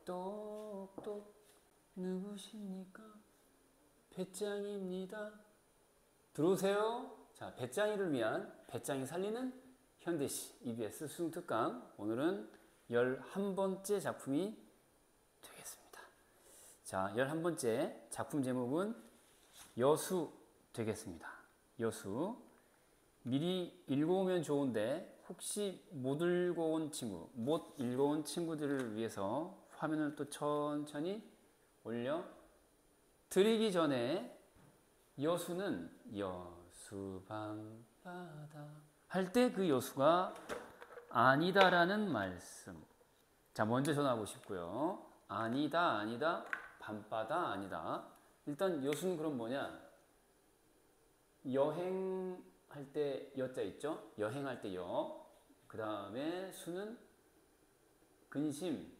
똑똑 누구십니까? 배짱이입니다. 들어오세요. 자, 배짱이를 위한 배짱이 살리는 현대시 EBS 수능특강, 오늘은 11번째 작품이 되겠습니다. 자, 11번째 작품 제목은 여수 되겠습니다. 여수. 미리 읽어오면 좋은데 혹시 못 읽어온 친구, 못 읽어온 친구들을 위해서 화면을 또 천천히 올려 드리기 전에, 여수는 여수 밤바다 할 때 그 여수가 아니다라는 말씀. 자, 먼저 전하고 싶고요. 아니다, 아니다, 밤바다 아니다. 일단 여수는 그럼 뭐냐? 여행할 때 여자 있죠? 여행할 때 여. 그 다음에 수는 근심,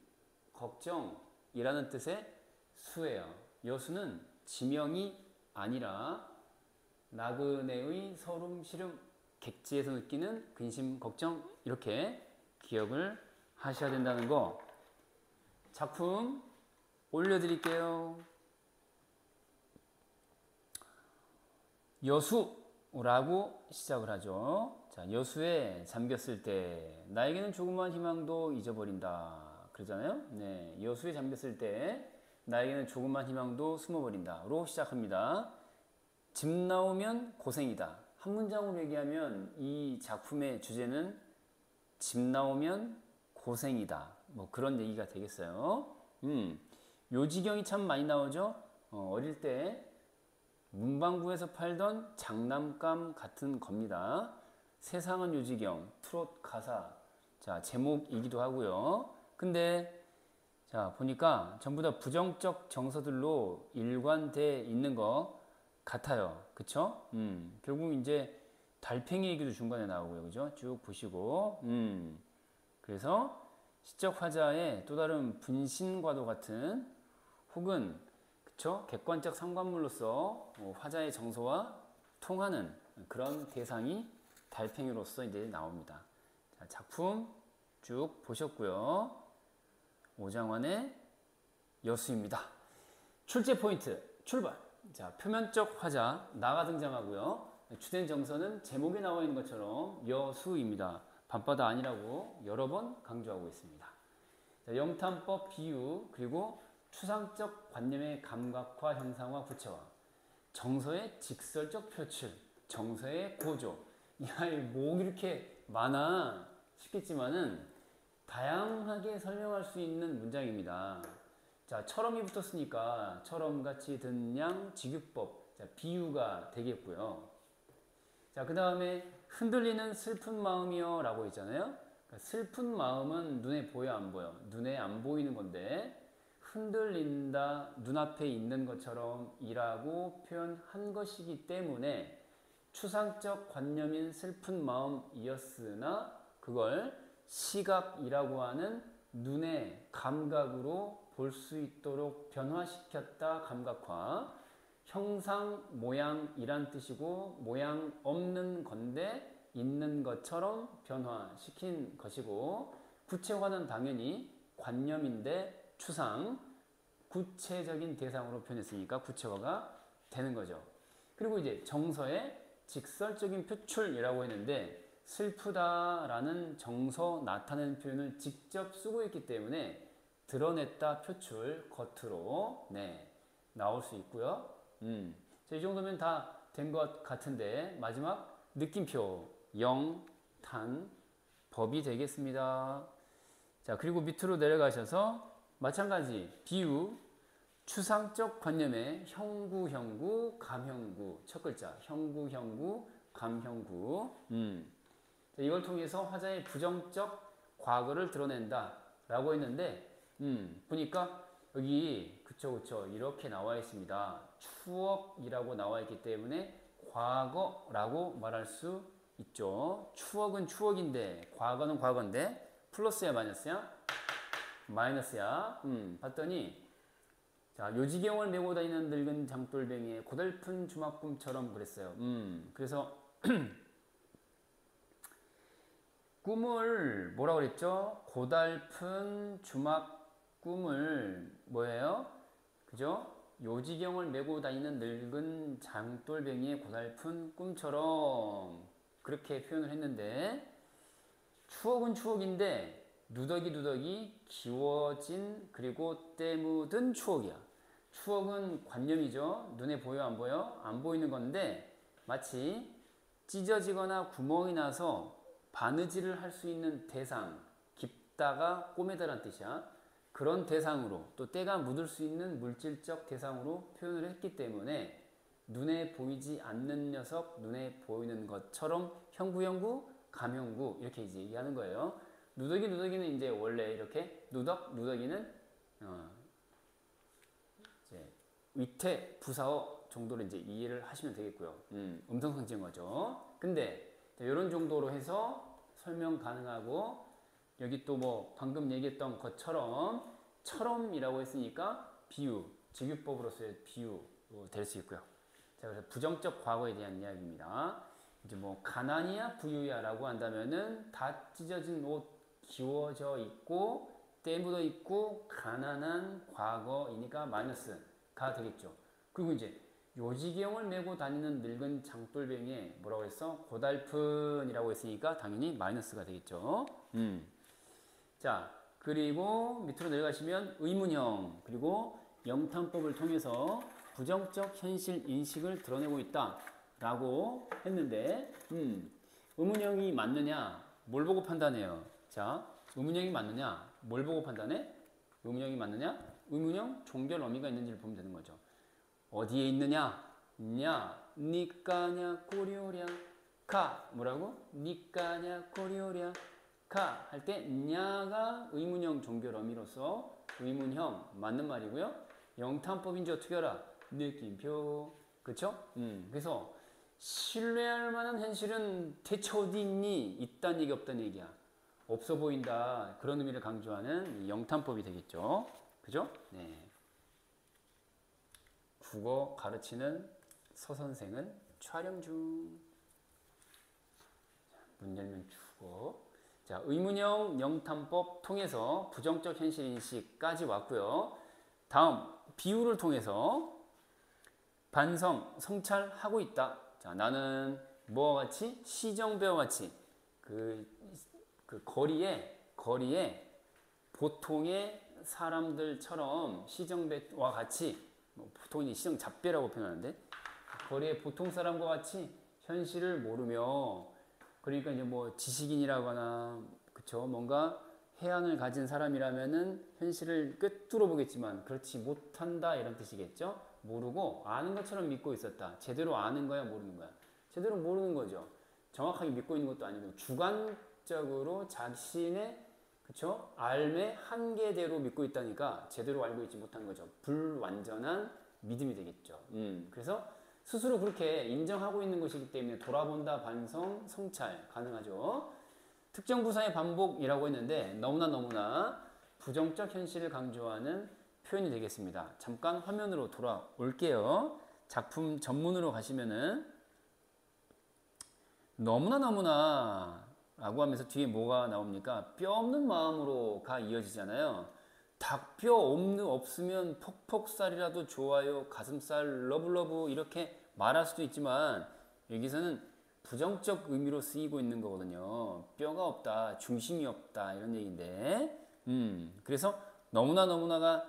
걱정이라는 뜻의 수예요. 여수는 지명이 아니라 나그네의 서름, 시름, 객지에서 느끼는 근심, 걱정, 이렇게 기억을 하셔야 된다는 거. 작품 올려드릴게요. 여수라고 시작을 하죠. 자, 여수에 잠겼을 때 나에게는 조그만 희망도 잊어버린다 그러잖아요. 네, 여수에 잠겼을 때 나에게는 조그만 희망도 숨어버린다로 시작합니다. 집 나오면 고생이다. 한 문장으로 얘기하면 이 작품의 주제는 집 나오면 고생이다, 뭐 그런 얘기가 되겠어요. 요지경이 참 많이 나오죠. 어릴 때 문방구에서 팔던 장난감 같은 겁니다. 세상은 요지경, 트롯 가사, 자, 제목이기도 하고요. 근데 자, 보니까 전부 다 부정적 정서들로 일관돼 있는 것 같아요. 그쵸? 결국 이제 달팽이 얘기도 중간에 나오고요. 그죠? 쭉 보시고. 그래서 시적 화자의 또 다른 분신과도 같은, 혹은 그쵸? 객관적 상관물로서 화자의 정서와 통하는 그런 대상이 달팽이로서 이제 나옵니다. 자, 작품 쭉 보셨고요. 오장환의 여수입니다. 출제 포인트 출발. 자, 표면적 화자 나가 등장하고요. 주된 정서는 제목에 나와 있는 것처럼 여수입니다. 밤바다 아니라고 여러 번 강조하고 있습니다. 자, 영탐법 비유, 그리고 추상적 관념의 감각화, 형상화, 구체화, 정서의 직설적 표출, 정서의 고조. 야, 뭐 이렇게 많아 싶겠지만은 다양하게 설명할 수 있는 문장입니다. 자, 처럼이 붙었으니까 처럼같이 듣냥 직유법, 자, 비유가 되겠고요. 자, 그 다음에 흔들리는 슬픈 마음이요 라고 있잖아요. 그러니까 슬픈 마음은 눈에 보여 안 보여? 눈에 안 보이는 건데, 흔들린다, 눈앞에 있는 것처럼 이라고 표현한 것이기 때문에 추상적 관념인 슬픈 마음이었으나 그걸 시각이라고 하는 눈의 감각으로 볼 수 있도록 변화시켰다. 감각화. 형상, 모양이란 뜻이고, 모양 없는 건데 있는 것처럼 변화시킨 것이고, 구체화는 당연히 관념인데 추상, 구체적인 대상으로 표현했으니까 구체화가 되는 거죠. 그리고 이제 정서의 직설적인 표출이라고 했는데, 슬프다라는 정서 나타내는 표현을 직접 쓰고 있기 때문에 드러냈다, 표출, 겉으로 나올 수 있고요. 자, 이 정도면 다 된 것 같은데, 마지막 느낌표 영, 탄, 법이 되겠습니다. 자, 그리고 밑으로 내려가셔서 마찬가지 비유, 추상적 관념의 형구, 형구, 감형구, 첫 글자 형구, 형구, 감형구. 자, 이걸 통해서 화자의 부정적 과거를 드러낸다 라고 했는데, 보니까 여기 그쵸 이렇게 나와 있습니다. 추억이라고 나와 있기 때문에 과거라고 말할 수 있죠. 추억은 추억인데 과거는 과거인데, 플러스야 마이너스야? 마이너스야. 봤더니, 자, 요지경을 메고 다니는 늙은 장돌뱅이의 고달픈 주막꿈처럼 그랬어요. 그래서 꿈을 뭐라 그랬죠? 고달픈 주막 꿈을 뭐예요? 그죠? 요지경을 메고 다니는 늙은 장돌뱅이의 고달픈 꿈처럼 그렇게 표현을 했는데 추억은 추억인데 누더기 기워진 그리고 때 묻은 추억이야. 추억은 관념이죠. 눈에 보여 안 보여? 안 보이는 건데 마치 찢어지거나 구멍이 나서 바느질을 할 수 있는 대상, 깊다가 꼬매다란 뜻이야. 그런 대상으로 또 때가 묻을 수 있는 물질적 대상으로 표현을 했기 때문에 눈에 보이지 않는 녀석, 눈에 보이는 것처럼 형구, 감형구 이렇게 이제 얘기하는 거예요. 누더기는 이제 원래 이렇게 누더기는 이제 위태 부사어 정도로 이제 이해를 하시면 되겠고요. 음성 상징어죠. 근데 이런 정도로 해서 설명 가능하고 여기 또 뭐 방금 얘기했던 것처럼이라고 했으니까 비유, 직유법으로서의 비유 될 수 있고요. 자, 그래서 부정적 과거에 대한 이야기입니다. 이제 뭐 가난이야 부유야라고 한다면은 다 찢어진 옷 기워져 있고 때 묻어 있고 가난한 과거이니까 마이너스가 되겠죠. 그리고 이제 요지경을 메고 다니는 늙은 장돌뱅이에 뭐라고 했어? 고달픈이라고 했으니까 당연히 마이너스가 되겠죠. 자, 그리고 밑으로 내려가시면 의문형 그리고 영탄법을 통해서 부정적 현실 인식을 드러내고 있다 라고 했는데 의문형이 맞느냐 뭘 보고 판단해요? 자, 의문형이 맞느냐 뭘 보고 판단해? 의문형이 맞느냐? 의문형 종결 어미가 있는지를 보면 되는 거죠. 어디에 있느냐? 냐 니까냐 꼬리오랴 가 뭐라고? 니까냐 꼬리오랴 가 할 때 냐가 의문형 종결 어미로서 의문형 맞는 말이고요. 영탄법인지 어떻게 알아? 느낌표 그쵸? 그래서 신뢰할 만한 현실은 대체 어디 있니? 있단 얘기 없단 얘기야. 없어 보인다. 그런 의미를 강조하는 영탄법이 되겠죠. 그죠? 네. 국어 가르치는 서선생은 촬영 중. 문 열면 죽어. 자, 의문형 영탄법 통해서 부정적 현실 인식까지 왔고요. 다음 비유를 통해서 반성, 성찰하고 있다. 자, 나는 뭐와 같이? 시정배와 같이 그 거리에 보통의 사람들처럼 시정배와 같이 보통이 시정잡배라고 표현하는데 거리의 보통 사람과 같이 현실을 모르며 그러니까 이제 뭐 지식인이라거나 그쵸 뭔가 해안을 가진 사람이라면은 현실을 꿰뚫어 보겠지만 그렇지 못한다 이런 뜻이겠죠. 모르고 아는 것처럼 믿고 있었다. 제대로 아는 거야 모르는 거야? 제대로 모르는 거죠. 정확하게 믿고 있는 것도 아니고 주관적으로 자신의 그쵸 알매 한계대로 믿고 있다니까 제대로 알고 있지 못한 거죠. 불완전한 믿음이 되겠죠. 그래서 스스로 그렇게 인정하고 있는 것이기 때문에 돌아본다, 반성, 성찰 가능하죠. 특정 부사의 반복이라고 했는데 너무나 부정적 현실을 강조하는 표현이 되겠습니다. 잠깐 화면으로 돌아올게요. 작품 전문으로 가시면은 너무나 라고 하면서 뒤에 뭐가 나옵니까? 뼈 없는 마음으로가 이어지잖아요. 닭뼈 없으면 퍽퍽살이라도 좋아요. 가슴살 러블러브 이렇게 말할 수도 있지만 여기서는 부정적 의미로 쓰이고 있는 거거든요. 뼈가 없다, 중심이 없다 이런 얘기인데 그래서 너무나가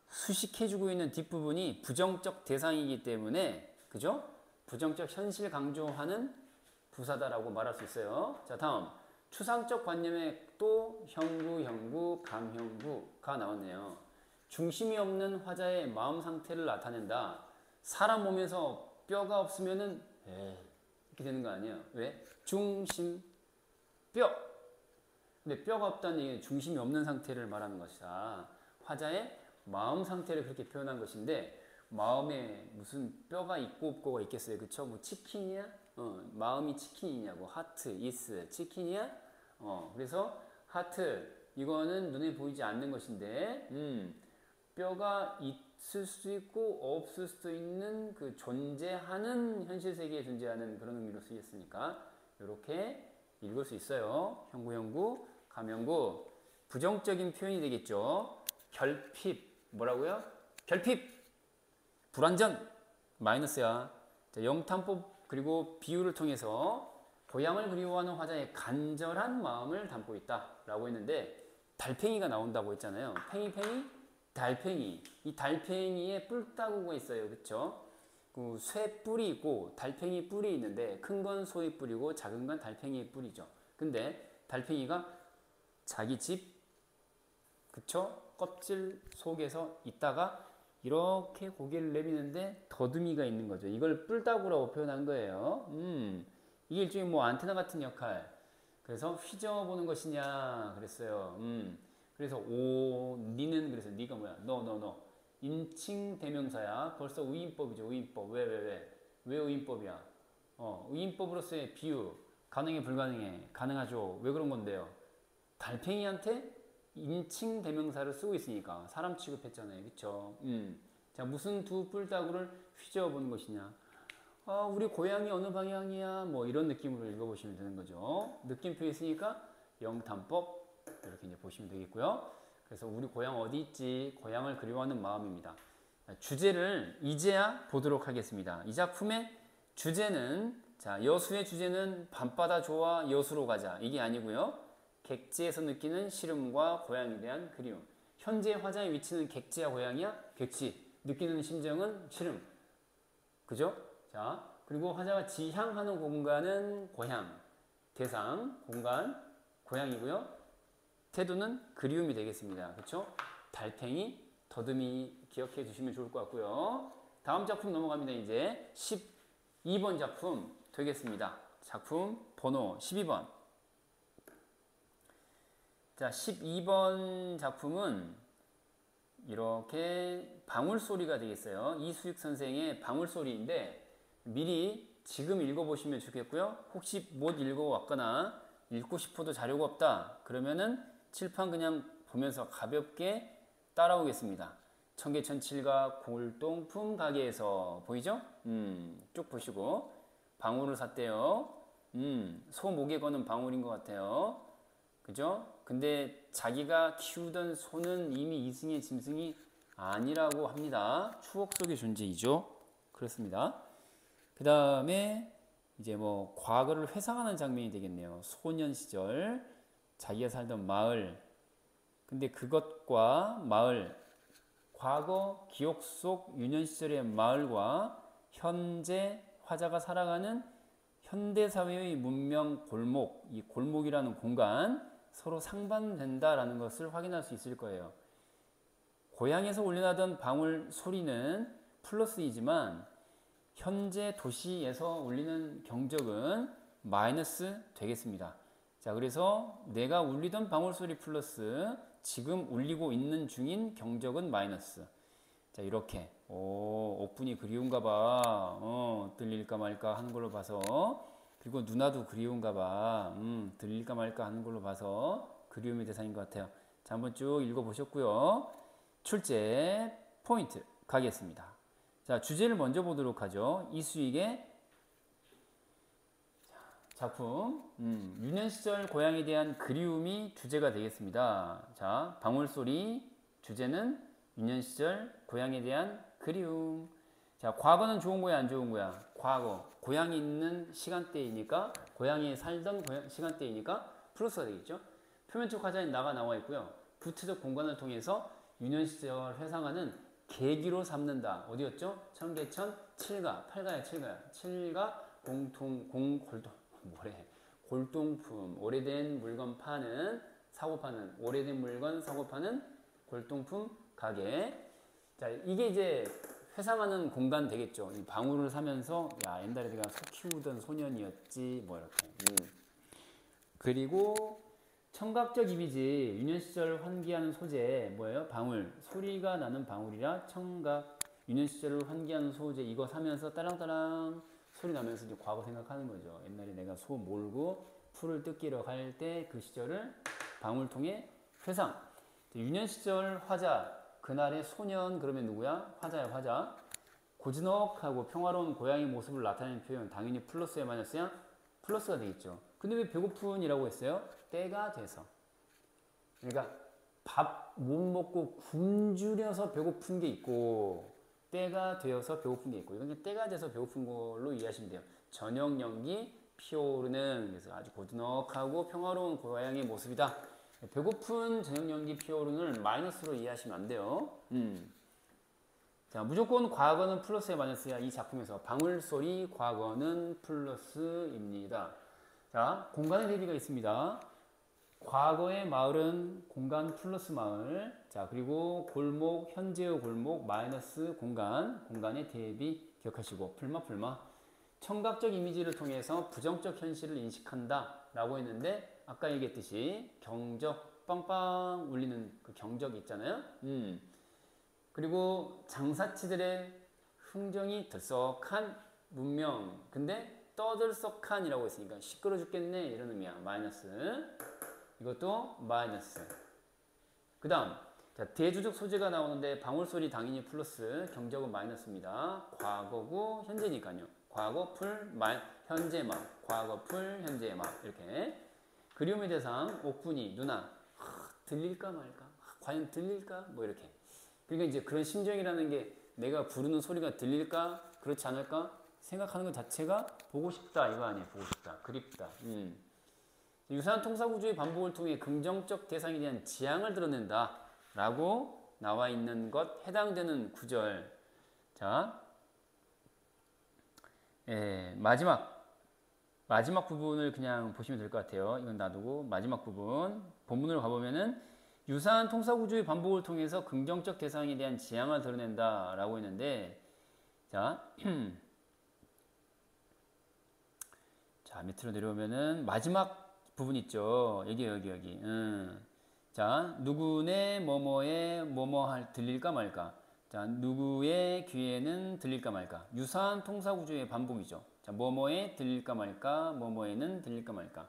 수식해주고 있는 뒷부분이 부정적 대상이기 때문에 그죠? 부정적 현실 강조하는 부사다라고 말할 수 있어요. 자, 다음 추상적 관념에 또 형구, 감형구가 나왔네요. 중심이 없는 화자의 마음 상태를 나타낸다. 사람 몸에서 뼈가 없으면은 이렇게 되는 거 아니에요? 왜? 중심, 뼈. 근데 뼈가 없다는 얘기는 중심이 없는 상태를 말하는 것이다. 화자의 마음 상태를 그렇게 표현한 것인데 마음에 무슨 뼈가 있고 없고가 있겠어요? 그쵸? 뭐 치킨이야? 마음이 치킨이냐고. 하트, 이스, 치킨이야? 그래서 하트 이거는 눈에 보이지 않는 것인데 뼈가 있을 수도 있고 없을 수도 있는 그 존재하는 현실 세계에 존재하는 그런 의미로 쓰였으니까 이렇게 읽을 수 있어요. 형구, 감형구 부정적인 표현이 되겠죠. 결핍. 뭐라고요? 결핍. 불완전. 마이너스야. 자, 영탄법 그리고 비유를 통해서 고향을 그리워하는 화자의 간절한 마음을 담고 있다 라고 했는데, 달팽이가 나온다고 했잖아요. 팽이팽이 달팽이. 이 달팽이에 뿔따구가 있어요. 그쵸? 그 쇠 뿔이 있고 달팽이 뿔이 있는데, 큰 건 소의 뿔이고 작은 건 달팽이의 뿔이죠. 근데 달팽이가 자기 집, 그쵸? 껍질 속에서 있다가 이렇게 고개를 내미는데 더듬이가 있는 거죠. 이걸 뿔따구라고 표현한 거예요. 이게 일종의 뭐 안테나 같은 역할. 그래서 휘저어보는 것이냐 그랬어요. 그래서 니는, 그래서 니가 뭐야? 너. 인칭 대명사야. 벌써 의인법이죠. 의인법. 왜 의인법이야? 의인법으로서의 비유. 가능해, 불가능해? 가능하죠. 왜 그런 건데요? 달팽이한테 인칭 대명사를 쓰고 있으니까 사람 취급했잖아요. 그쵸? 자, 무슨 두 뿔따구를 휘저어 보는 것이냐? 우리 고향이 어느 방향이야? 뭐 이런 느낌으로 읽어보시면 되는 거죠. 느낌표 있으니까 영탄법 이렇게 이제 보시면 되겠고요. 그래서 우리 고향 어디 있지? 고향을 그리워하는 마음입니다. 주제를 이제야 보도록 하겠습니다. 이 작품의 주제는, 자, 여수의 주제는 밤바다 좋아 여수로 가자 이게 아니고요. 객지에서 느끼는 시름과 고향에 대한 그리움. 현재 화자의 위치는 객지야 고향이야? 객지. 느끼는 심정은 시름. 그죠? 자, 그리고 화자가 지향하는 공간은 고향. 대상, 공간, 고향이고요. 태도는 그리움이 되겠습니다. 그렇죠? 달팽이, 더듬이 기억해 주시면 좋을 것 같고요. 다음 작품 넘어갑니다. 이제 12번 작품 되겠습니다. 작품 번호 12번. 자, 12번 작품은 이렇게 방울소리가 되겠어요. 이수익 선생의 방울소리인데, 미리 지금 읽어보시면 좋겠고요. 혹시 못 읽어왔거나 읽고 싶어도 자료가 없다 그러면은 칠판 그냥 보면서 가볍게 따라오겠습니다. 청계천7가 골동품 가게에서 보이죠? 쭉 보시고 방울을 샀대요. 소 목에 거는 방울인 것 같아요. 그죠? 근데 자기가 키우던 소는 이미 이승의 짐승이 아니라고 합니다. 추억 속의 존재이죠. 그렇습니다. 그 다음에 이제 뭐 과거를 회상하는 장면이 되겠네요. 소년 시절 자기가 살던 마을. 근데 그것과 마을, 과거 기억 속 유년 시절의 마을과 현재 화자가 살아가는 현대사회의 문명 골목, 이 골목이라는 공간 서로 상반된다라는 것을 확인할 수 있을 거예요. 고향에서 울려나던 방울 소리는 플러스이지만 현재 도시에서 울리는 경적은 마이너스 되겠습니다. 자, 그래서 내가 울리던 방울 소리 플러스 지금 울리고 있는 중인 경적은 마이너스. 자, 이렇게 옥분이 그리운가 봐. 들릴까 말까 하는 걸로 봐서, 그리고 누나도 그리운가 봐. 들릴까 말까 하는 걸로 봐서 그리움의 대상인 것 같아요. 자, 한번 쭉 읽어보셨고요. 출제 포인트 가겠습니다. 자, 주제를 먼저 보도록 하죠. 이수익의 작품, 유년 시절 고향에 대한 그리움이 주제가 되겠습니다. 자, 방울소리, 주제는 유년 시절 고향에 대한 그리움. 자, 과거는 좋은 거야, 안 좋은 거야? 과거, 고향이 있는 시간대이니까, 고향에 살던 시간대이니까 플러스가 되겠죠. 표면적 화자인 나가 나와 있고요. 구체적 공간을 통해서 유년 시절 회상하는 계기로 삼는다. 어디였죠? 청계천 7가, 8가야 7가야. 7가 골동품, 오래된 물건 파는, 사고 파는, 오래된 물건 사고 파는 골동품 가게. 자, 이게 이제 회상하는 공간 되겠죠. 이 방울을 사면서, 야, 옛날에 내가 소 키우던 소년이었지, 뭐 이렇게. 그리고 청각적 이미지, 유년 시절 환기하는 소재, 뭐예요? 방울. 소리가 나는 방울이라 청각. 유년 시절을 환기하는 소재, 이거 사면서 따랑따랑 소리 나면서 이제 과거 생각하는 거죠. 옛날에 내가 소 몰고 풀을 뜯기러 갈 때 그 시절을 방울통에 회상. 유년 시절 화자, 그날의 소년, 그러면 누구야? 화자야, 화자. 고즈넉하고 평화로운 고향의 모습을 나타내는 표현, 당연히 플러스야, 마이너스야? 플러스가 되겠죠. 근데 왜 배고픈이라고 했어요? 때가 돼서. 그러니까 밥 못 먹고 굶주려서 배고픈 게 있고 때가 되어서 배고픈 게 있고 이건 때가 돼서 배고픈 걸로 이해하시면 돼요. 저녁 연기 피어오르는 그래서 아주 고즈넉하고 평화로운 고양이의 모습이다. 배고픈 저녁 연기 피어오르는 마이너스로 이해하시면 안 돼요. 자, 무조건 과거는 플러스에 마이너스야. 이 작품에서 방울소리 과거는 플러스입니다. 자, 공간의 대비가 있습니다. 과거의 마을은 공간 플러스 마을. 자, 그리고 골목, 현재의 골목 마이너스 공간. 공간의 대비 기억하시고 풀마. 청각적 이미지를 통해서 부정적 현실을 인식한다 라고 했는데 아까 얘기했듯이 경적 빵빵 울리는 그 경적이 있잖아요. 그리고 장사치들의 흥정이 들썩한 문명. 근데 떠들썩한이라고 했으니까 시끄러 죽겠네 이런 의미야. 마이너스. 이것도 마이너스. 그 다음 대주적 소재가 나오는데 방울소리 당연히 플러스, 경적은 마이너스입니다. 과거고 현재니까요. 과거 풀 현재마, 과거 풀 현재마 이렇게. 그리움의 대상 옥분이 누나 들릴까 말까, 과연 들릴까 뭐 이렇게. 그러니까 이제 그런 심정이라는 게 내가 부르는 소리가 들릴까 그렇지 않을까 생각하는 것 자체가 보고 싶다 이거 아니에요. 보고 싶다, 그립다. 유사한 통사구조의 반복을 통해 긍정적 대상에 대한 지향을 드러낸다 라고 나와 있는 것 해당되는 구절. 자, 마지막 부분을 그냥 보시면 될 것 같아요. 이건 놔두고 마지막 부분 본문으로 가보면은 유사한 통사구조의 반복을 통해서 긍정적 대상에 대한 지향을 드러낸다 라고 했는데 자, 자 밑으로 내려오면은 마지막 부분 있죠. 여기. 자, 누구네 뭐뭐에 뭐뭐 들릴까 말까. 자, 누구의 귀에는 들릴까 말까. 유사한 통사구조의 반복이죠. 자, 뭐뭐에 들릴까 말까, 뭐뭐에는 들릴까 말까.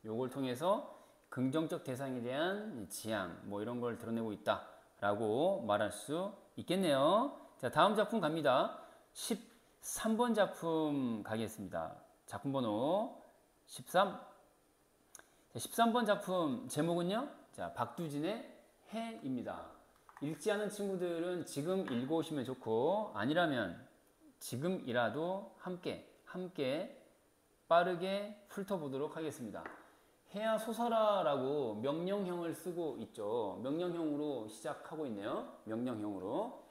요걸 통해서 긍정적 대상에 대한 지향, 뭐 이런 걸 드러내고 있다라고 말할 수 있겠네요. 자, 다음 작품 갑니다. 13번 작품 가겠습니다. 작품 번호 13. 자, 13번 작품 제목은요. 자, 박두진의 해입니다. 읽지 않은 친구들은 지금 읽어오시면 좋고 아니라면 지금이라도 함께 빠르게 훑어보도록 하겠습니다. 해야 솟아라라고 명령형을 쓰고 있죠. 명령형으로 시작하고 있네요. 명령형으로.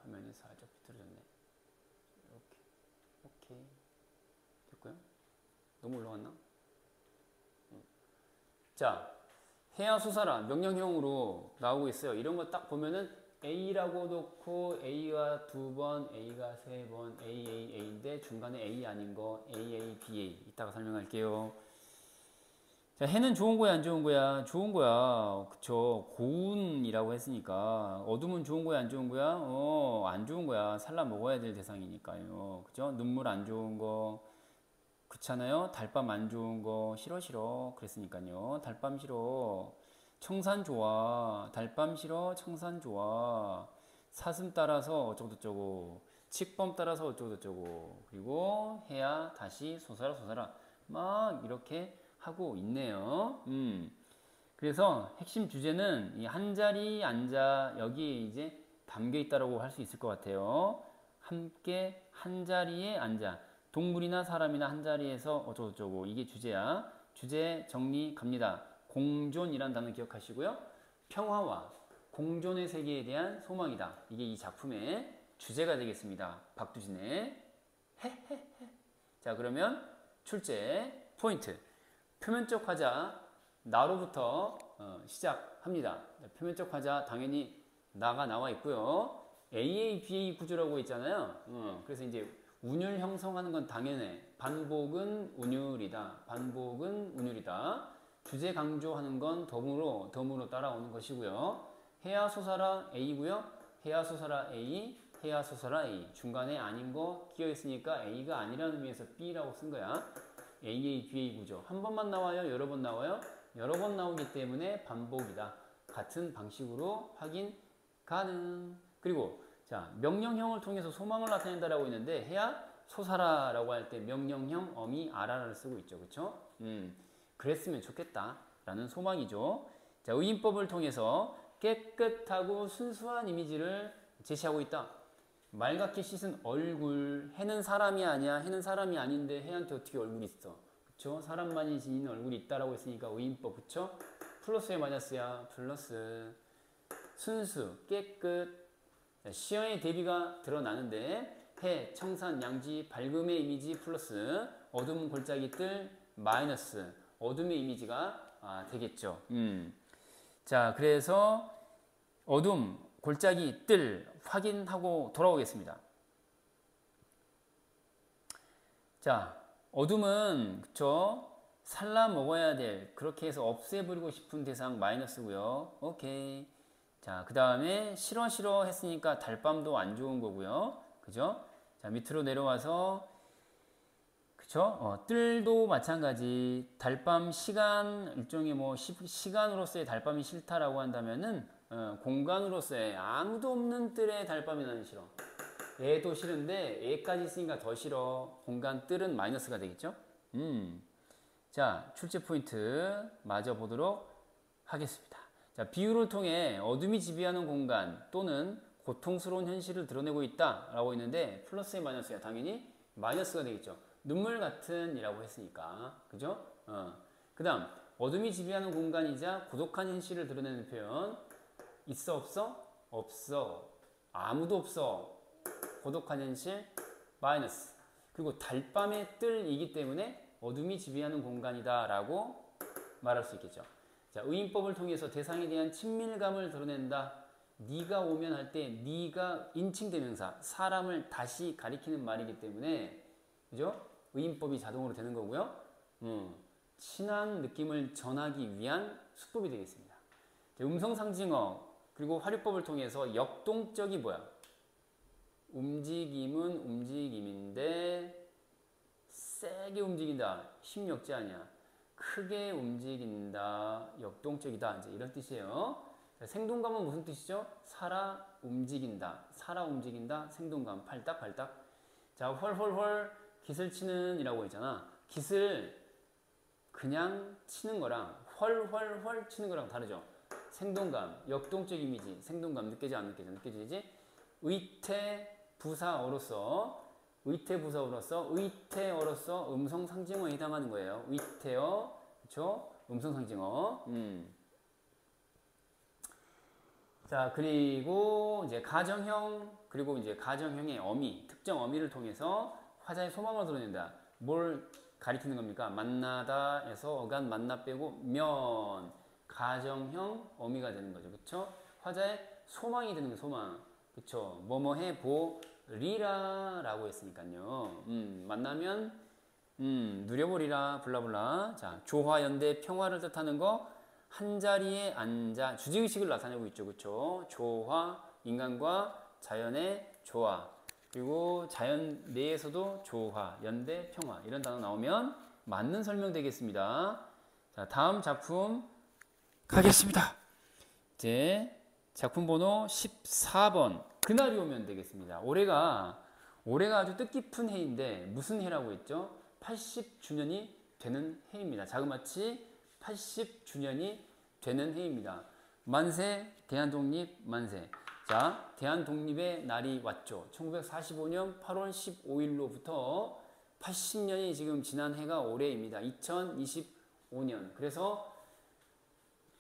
화면이 살짝 비틀어졌네. 이렇게. 오케이. 됐고요. 너무 올라갔나? 자, 해야 솟아라 명령형으로 나오고 있어요. 이런 거 딱 보면은 A라고 놓고 A가 2번, A가 3번, A인데 중간에 A 아닌 거 AA, BA 이따가 설명할게요. 자, 해는 좋은 거야 안 좋은 거야? 좋은 거야. 그쵸. 고운이라고 했으니까 어둠은 좋은 거야 안 좋은 거야? 안 좋은 거야. 살라 먹어야 될 대상이니까요. 그죠? 눈물 안 좋은 거 그렇잖아요. 달밤 안 좋은 거 싫어 그랬으니까요. 달밤 싫어. 청산 좋아. 달밤 싫어. 청산 좋아. 사슴 따라서 어쩌고저쩌고. 칙범 따라서 어쩌고저쩌고. 그리고 해야 다시 솟아라 막 이렇게 하고 있네요. 그래서 핵심 주제는 이 한 자리 앉아 여기에 이제 담겨 있다라고 할 수 있을 것 같아요. 함께 한 자리에 앉아. 동물이나 사람이나 한 자리에서 어쩌고저쩌고 이게 주제야. 주제 정리 갑니다. 공존이란 단어 기억하시고요. 평화와 공존의 세계에 대한 소망이다. 이게 이 작품의 주제가 되겠습니다. 박두진의 해해해. 자, 그러면 출제 포인트. 표면적 화자 나로부터 시작합니다. 표면적 화자 당연히 나가 나와 있고요. AA, BA 구조라고 있잖아요. 그래서 이제 운율 형성하는 건 당연해. 반복은 운율이다. 주제 강조하는 건 덤으로 따라오는 것이고요. 해야 솟아라 A고요. 해야 솟아라 A, 해야 솟아라 A. 중간에 아닌 거 끼어 있으니까 A가 아니라는 의미에서 B라고 쓴 거야. AA, BA 구조. 한 번만 나와요? 여러 번 나와요? 여러 번 나오기 때문에 반복이다. 같은 방식으로 확인 가능. 그리고 자, 명령형을 통해서 소망을 나타낸다라고 했는데 해야 솟아라라고 할 때 명령형 어미 아라를 쓰고 있죠. 그렇죠? 그랬으면 좋겠다라는 소망이죠. 자, 의인법을 통해서 깨끗하고 순수한 이미지를 제시하고 있다. 맑게 씻은 얼굴, 해는 사람이 아니야. 해는 사람이 아닌데 해한테 어떻게 얼굴이 있어? 그쵸? 사람만이 지닌 얼굴이 있다라고 했으니까 의인법, 그쵸? 플러스에 마이너스야. 플러스. 순수, 깨끗. 시야의 대비가 드러나는데 해, 청산, 양지, 밝음의 이미지 플러스 어둠, 골짜기, 뜰 마이너스 어둠의 이미지가 되겠죠. 자, 그래서 어둠, 골짜기, 뜰 확인하고 돌아오겠습니다. 자, 어둠은 그쵸? 살라 먹어야 될, 그렇게 해서 없애버리고 싶은 대상 마이너스고요. 오케이. 자, 그 다음에 싫어 했으니까 달밤도 안 좋은 거고요. 그죠? 자, 밑으로 내려와서 그쵸? 뜰도 마찬가지. 달밤 시간, 일종의 뭐 시간으로서의 달밤이 싫다라고 한다면은 공간으로서의 아무도 없는 뜰에 달밤이 나는 싫어. 애도 싫은데 애까지 있으니까 더 싫어. 공간 뜰은 마이너스가 되겠죠? 자, 출제 포인트 마저 보도록 하겠습니다. 자, 비유를 통해 어둠이 지배하는 공간 또는 고통스러운 현실을 드러내고 있다 라고 했는데 플러스에 마이너스야. 당연히 마이너스가 되겠죠. 눈물 같은 이라고 했으니까. 그죠? 그 다음 어둠이 지배하는 공간이자 고독한 현실을 드러내는 표현. 있어 없어? 없어. 아무도 없어. 고독한 현실 마이너스. 그리고 달밤의 뜰이기 때문에 어둠이 지배하는 공간이다 라고 말할 수 있겠죠. 자, 의인법을 통해서 대상에 대한 친밀감을 드러낸다. 네가 오면 할 때 네가 인칭대명사 사람을 다시 가리키는 말이기 때문에 그죠? 의인법이 자동으로 되는 거고요. 친한 느낌을 전하기 위한 수법이 되겠습니다. 자, 음성상징어 그리고 화류법을 통해서 역동적이 뭐야? 움직임은 움직임인데 세게 움직인다. 힘역지 아니야. 크게 움직인다. 역동적이다. 이제 이런 뜻이에요. 자, 생동감은 무슨 뜻이죠? 살아 움직인다. 살아 움직인다. 생동감. 팔딱팔딱. 자, 헐헐헐 깃을 치는 이라고 했잖아. 깃을 그냥 치는 거랑 헐헐헐 치는 거랑 다르죠. 생동감, 역동적 이미지, 생동감 느껴지 안 느껴져? 느껴지지? 의태부사어로서 의태어로서 음성 상징어에 해당하는 거예요. 의태어, 그렇죠? 음성 상징어. 자, 그리고 이제 가정형, 그리고 이제 가정형의 어미, 특정 어미를 통해서 화자의 소망을 드러낸다. 뭘 가리키는 겁니까? 만나다에서 어간 만나 빼고 면 가정형 어미가 되는 거죠. 그렇죠? 화자의 소망이 되는 거예요. 소망. 그렇죠? 뭐뭐 해 보리라 라고 했으니까요. 만나면 누려보리라 블라블라. 자, 조화 연대 평화를 뜻하는 거 한자리에 앉아 주제의식을 나타내고 있죠. 그렇죠? 조화 인간과 자연의 조화. 그리고 자연 내에서도 조화, 연대, 평화 이런 단어 나오면 맞는 설명 되겠습니다. 자, 다음 작품 가겠습니다. 이제 작품 번호 14번 그날이 오면 되겠습니다. 올해가 아주 뜻깊은 해인데 무슨 해라고 했죠? 80주년이 되는 해입니다. 자그마치 80주년이 되는 해입니다. 만세, 대한독립 만세. 자, 대한독립의 날이 왔죠. 1945년 8월 15일로부터 80년이 지금 지난 해가 올해입니다. 2025년. 그래서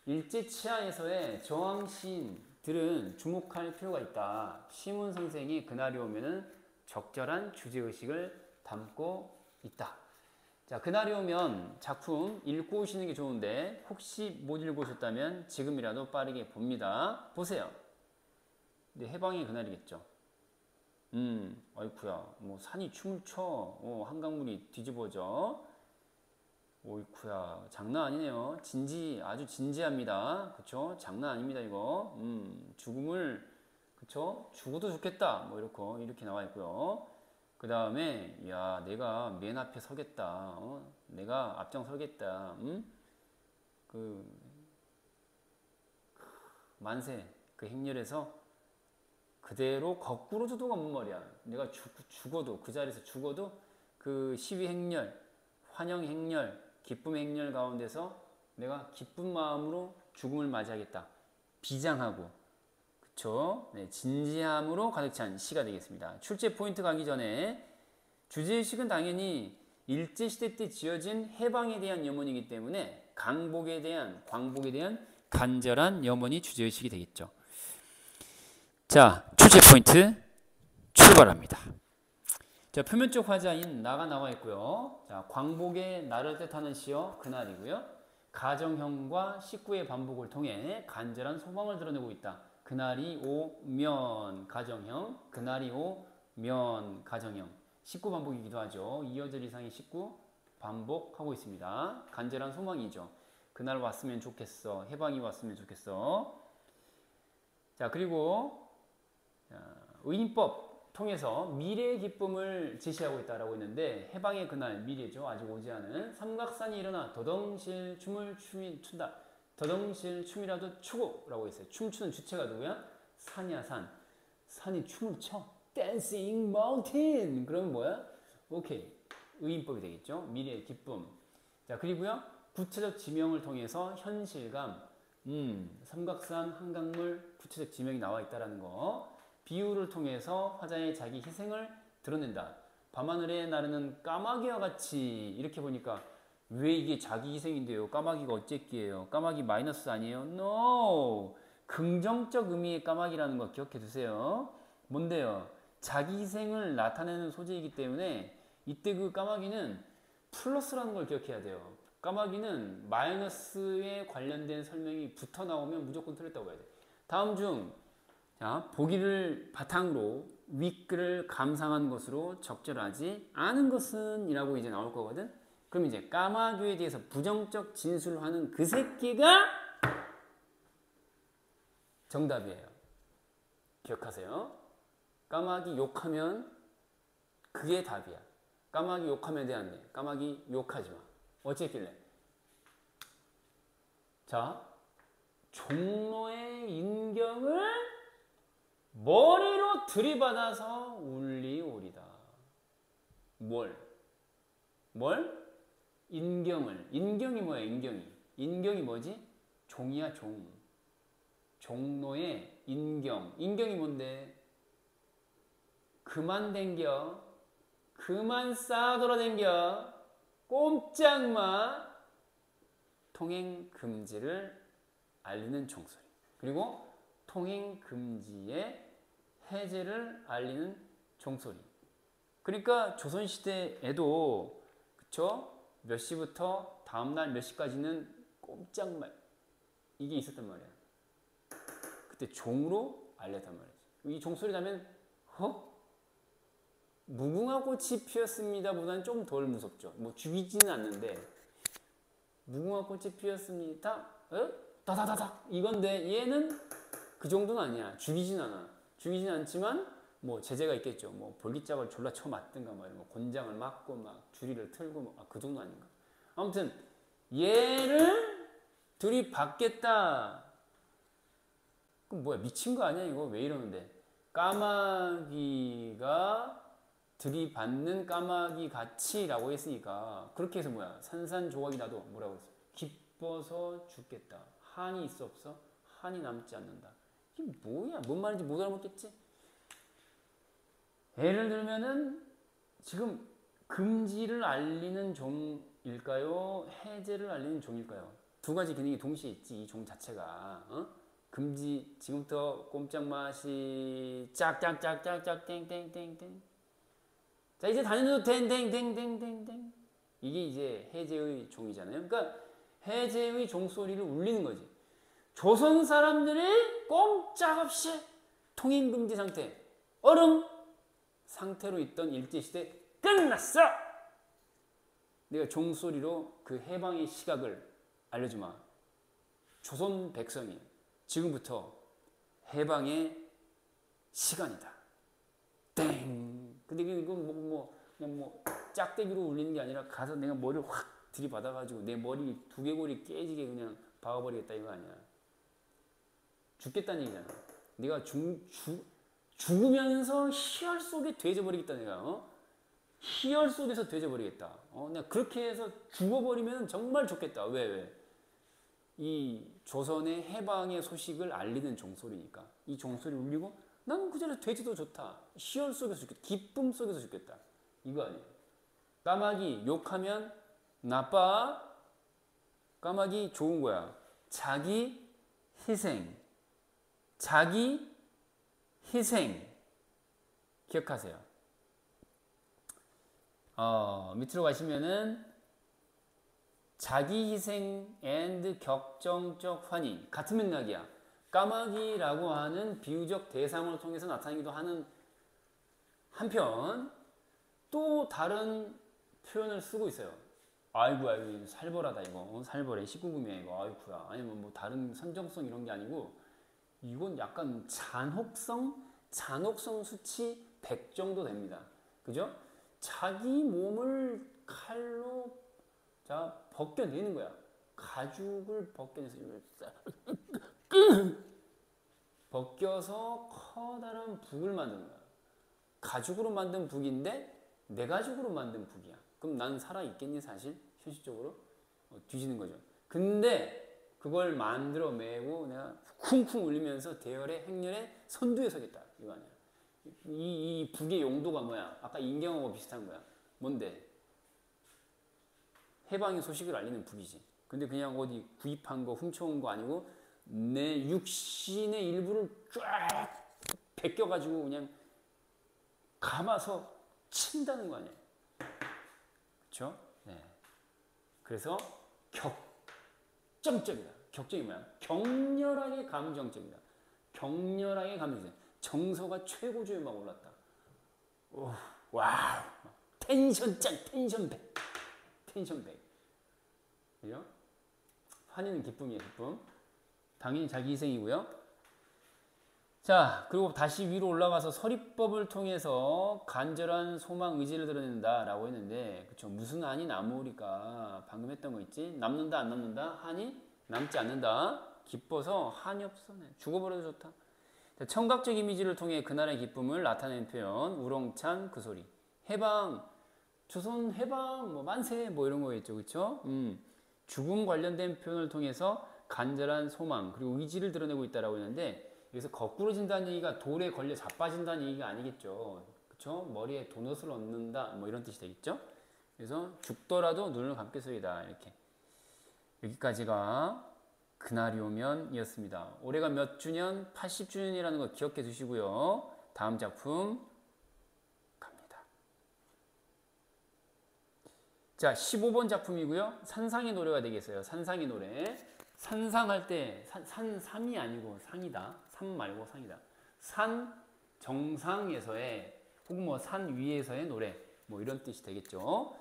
일제치하에서의 저항 시인들은 주목할 필요가 있다. 시문 선생이 그날이 오면은 적절한 주제의식을 담고 있다. 자, 그날이 오면 작품 읽고 오시는 게 좋은데 혹시 못 읽으셨다면 지금이라도 빠르게 봅니다. 보세요. 근데 해방의 그날이겠죠. 어이쿠야, 뭐 산이 춤을 춰, 한강물이 뒤집어져. 어이쿠야, 장난 아니네요. 아주 진지합니다. 그쵸? 장난 아닙니다, 이거. 죽음을, 그쵸? 죽어도 좋겠다. 뭐, 이렇게 나와 있고요. 그 다음에, 야, 내가 맨 앞에 서겠다. 내가 앞장 서겠다. 만세, 그 행렬에서 그대로 거꾸로 저도 없는 말이야. 내가 죽어도, 그 자리에서 죽어도 그 시위 행렬, 환영 행렬, 기쁨 행렬 가운데서 내가 기쁜 마음으로 죽음을 맞이하겠다. 비장하고, 그쵸? 네, 진지함으로 가득 찬 시가 되겠습니다. 출제 포인트 가기 전에 주제의식은 당연히 일제시대 때 지어진 해방에 대한 염원이기 때문에 광복에 대한 간절한 염원이 주제의식이 되겠죠. 자, 출제 포인트 출발합니다. 자, 표면적 화자인 나가 나와 있고요. 자, 광복의 날을 뜻하는 시여 그날이고요. 가정형과 식구의 반복을 통해 간절한 소망을 드러내고 있다. 그날이 오면 가정형, 그날이 오면 가정형. 19 반복이기도 하죠. 2어절 이상의 19 반복하고 있습니다. 간절한 소망이죠. 그날 왔으면 좋겠어. 해방이 왔으면 좋겠어. 자, 그리고 의인법 통해서 미래의 기쁨을 제시하고 있다라고 했는데 해방의 그날 미래죠. 아직 오지 않은 삼각산이 일어나 더덩실 춤을 춘다. 더덩실 춤이라도 추고라고 했어요. 춤추는 주체가 누구야? 산이야 산. 산이 춤을 춰. Dancing Mountain. 그러면 뭐야? 오케이. 의인법이 되겠죠. 미래의 기쁨. 자, 그리고요. 구체적 지명을 통해서 현실감. 삼각산 한강물 구체적 지명이 나와 있다라는 거. 비유를 통해서 화자의 자기 희생을 드러낸다. 밤하늘에 나르는 까마귀와 같이. 이렇게 보니까 왜 이게 자기 희생인데요? 까마귀가 어쨌기예요? 까마귀 마이너스 아니에요? No! 긍정적 의미의 까마귀라는 거 기억해 두세요. 뭔데요? 자기 희생을 나타내는 소재이기 때문에 이때 그 까마귀는 플러스라는 걸 기억해야 돼요. 까마귀는 마이너스에 관련된 설명이 붙어 나오면 무조건 틀렸다고 봐야 돼. 다음 중 자, 보기를 바탕으로 윗글을 감상한 것으로 적절하지 않은 것은 이라고 이제 나올 거거든. 그럼 이제 까마귀에 대해서 부정적 진술을 하는 그 새끼가 정답이에요. 기억하세요. 까마귀 욕하면 그게 답이야. 까마귀 욕하면 돼 안 돼? 까마귀 욕하지 마. 어쨌길래? 자, 종로의 인경을 머리로 들이받아서 울리오리다. 뭘? 인경을. 인경이 뭐야? 인경이 뭐지? 종이야 종. 종로의 인경. 인경이 뭔데? 그만 댕겨. 그만 싸돌아댕겨. 꼼짝마. 통행 금지를 알리는 종소리. 그리고 통행 금지의 해제를 알리는 종소리. 그러니까 조선시대에도 그쵸? 몇 시부터 다음날 몇 시까지는 꼼짝말 이게 있었단 말이야. 그때 종으로 알렸단 말이지. 이 종소리 나면 무궁화 꽃이 피었습니다 보다는 좀 덜 무섭죠. 뭐 죽이지는 않는데 무궁화 꽃이 피었습니다 다다다다 이건데 얘는 그 정도는 아니야. 죽이진 않아. 죽이진 않지만 뭐 제재가 있겠죠. 뭐 볼기짝을 졸라 쳐 맞든가 뭐 이런 거 곤장을 맞고 막 주리를 틀고 뭐 그 정도 아닌가. 아무튼 얘를 들이받겠다. 그럼 뭐야 미친 거 아니야 이거 왜 이러는데. 까마귀가 들이받는 까마귀 같이라고 했으니까 그렇게 해서 뭐야 산산조각이 나도 뭐라고 했어. 기뻐서 죽겠다. 한이 있어 없어? 한이 남지 않는다. 이게 뭐야? 뭔 말인지 못 알아먹겠지? 예를 들면은 지금 금지를 알리는 종일까요? 해제를 알리는 종일까요? 두 가지 기능이 동시에 있지. 이 종 자체가 금지 지금부터 꼼짝마 시짝 땡땡땡땡 자 이제 다니는 땡땡땡땡땡 이게 이제 해제의 종이잖아요. 그러니까 해제의 종소리를 울리는 거지. 조선 사람들이 꼼짝없이 통행금지 상태 얼음 상태로 있던 일제시대 끝났어. 내가 종소리로 그 해방의 시각을 알려주마. 조선 백성이 지금부터 해방의 시간이다. 땡. 근데 이건 그냥 짝대기로 울리는 게 아니라 가서 내가 머리를 확 들이받아가지고 내 머리 두개골이 깨지게 그냥 박아버리겠다 이거 아니야. 죽겠다는 얘기잖아. 내가 죽으면서 희열 속에 돼져버리겠다 내가. 희열 속에서 돼져버리겠다. 내가 그렇게 해서 죽어버리면 정말 좋겠다. 왜? 이 조선의 해방의 소식을 알리는 종소리니까 이 종소리 울리고 나는 그 자리에서 돼지도 좋다. 희열 속에서 죽겠다. 기쁨 속에서 죽겠다. 이거 아니에요. 까마귀 욕하면 나빠. 까마귀 좋은 거야. 자기 희생. 자기 희생. 기억하세요. 밑으로 가시면은 자기 희생 앤드 격정적 환희 같은 맥락이야. 까마귀라고 하는 비유적 대상을 통해서 나타나기도 하는 한편 또 다른 표현을 쓰고 있어요. 아이고 아이고 살벌하다 이거 살벌해 19금이야 이거 아이쿠야. 아니면 뭐 다른 선정성 이런 게 아니고 이건 약간 잔혹성 수치 100 정도 됩니다. 그죠? 자기 몸을 칼로 자 벗겨내는 거야. 가죽을 벗겨내서 벗겨서 커다란 북을 만드는 거야. 가죽으로 만든 북인데 내 가죽으로 만든 북이야. 그럼 난 살아있겠니 사실? 현실적으로? 뒤지는 거죠. 근데 그걸 만들어 매고 내가 쿵쿵 울리면서 대열에 행렬에 선두에 서겠다. 이거 아니야. 이 북의 용도가 뭐야? 아까 인경하고 비슷한 거야. 뭔데? 해방의 소식을 알리는 북이지. 근데 그냥 어디 구입한 거 훔쳐온 거 아니고 내 육신의 일부를 쫙 벗겨가지고 그냥 감아서 친다는 거 아니에요. 그렇죠? 네. 그래서 격정적이다. 격정이 뭐야? 격렬하게 감정적이다. 격렬하게 감정적. 정서가 최고조에 막 올랐다. 오, 와우. 텐션 짱, 텐션 100. 텐션 100. 그죠? 환희는 기쁨이에요, 기쁨. 당연히 자기 희생이고요. 자, 그리고 다시 위로 올라가서 서리법을 통해서 간절한 소망, 의지를 드러낸다 라고 했는데, 그쵸? 무슨 한이 남으리까? 방금 했던 거 있지? 남는다, 안 남는다? 한이 남지 않는다. 기뻐서 한이 없어. 네. 죽어버려도 좋다. 자, 청각적 이미지를 통해 그날의 기쁨을 나타내는 표현, 우렁찬 그 소리. 해방, 조선 해방, 뭐 만세, 뭐 이런 거겠죠. 그쵸? 죽음 관련된 표현을 통해서 간절한 소망, 그리고 의지를 드러내고 있다라고 했는데, 여기서 거꾸로 진다는 얘기가 돌에 걸려 자빠진다는 얘기가 아니겠죠. 그쵸? 머리에 도넛을 얻는다, 뭐 이런 뜻이 되겠죠? 그래서 죽더라도 눈을 감게 소리다. 이렇게. 여기까지가 그날이 오면 이었습니다. 올해가 몇 주년? 80주년이라는 거 기억해 두시고요. 다음 작품 갑니다. 자, 15번 작품이고요. 산상의 노래가 되겠어요. 산상의 노래. 산상할 때 산삼이 아니고 상이다. 산 말고 상이다. 산 정상에서의 혹은 뭐 산 위에서의 노래 뭐 이런 뜻이 되겠죠.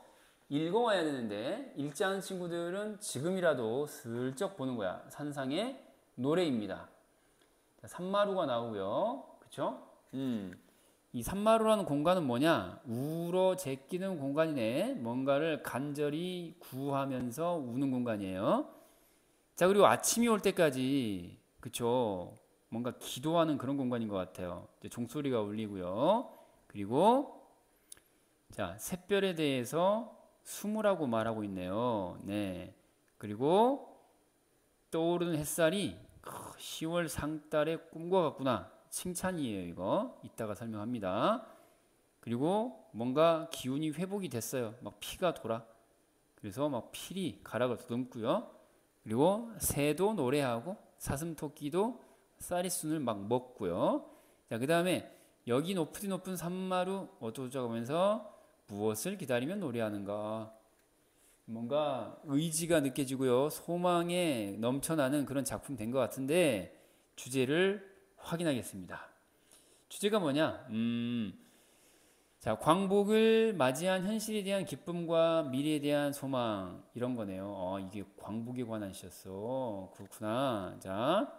읽어와야 되는데 읽지 않은 친구들은 지금이라도 슬쩍 보는 거야. 산상의 노래입니다. 산마루가 나오고요. 그쵸? 이 산마루라는 공간은 뭐냐? 울어 제끼는 공간이네. 뭔가를 간절히 구하면서 우는 공간이에요. 자, 그리고 아침이 올 때까지, 그쵸? 뭔가 기도하는 그런 공간인 것 같아요. 이제 종소리가 울리고요. 그리고, 자, 샛별에 대해서 숨으라고 말하고 있네요. 네. 그리고, 떠오르는 햇살이 10월 상달의 꿈과 같구나. 칭찬이에요, 이거. 이따가 설명합니다. 그리고 뭔가 기운이 회복이 됐어요. 막 피가 돌아. 그래서 막 필이 가락을 더듬고요. 그리고 새도 노래하고 사슴토끼도 쌀이순을 막 먹고요. 자, 그 다음에 여기 높은 산마루 어쩌고저쩌고 하면서 무엇을 기다리며 노래하는가. 뭔가 의지가 느껴지고요. 소망에 넘쳐나는 그런 작품 된 것 같은데 주제를 확인하겠습니다. 주제가 뭐냐? 자, 광복을 맞이한 현실에 대한 기쁨과 미래에 대한 소망 이런 거네요. 이게 광복에 관한 시였어. 그렇구나. 자,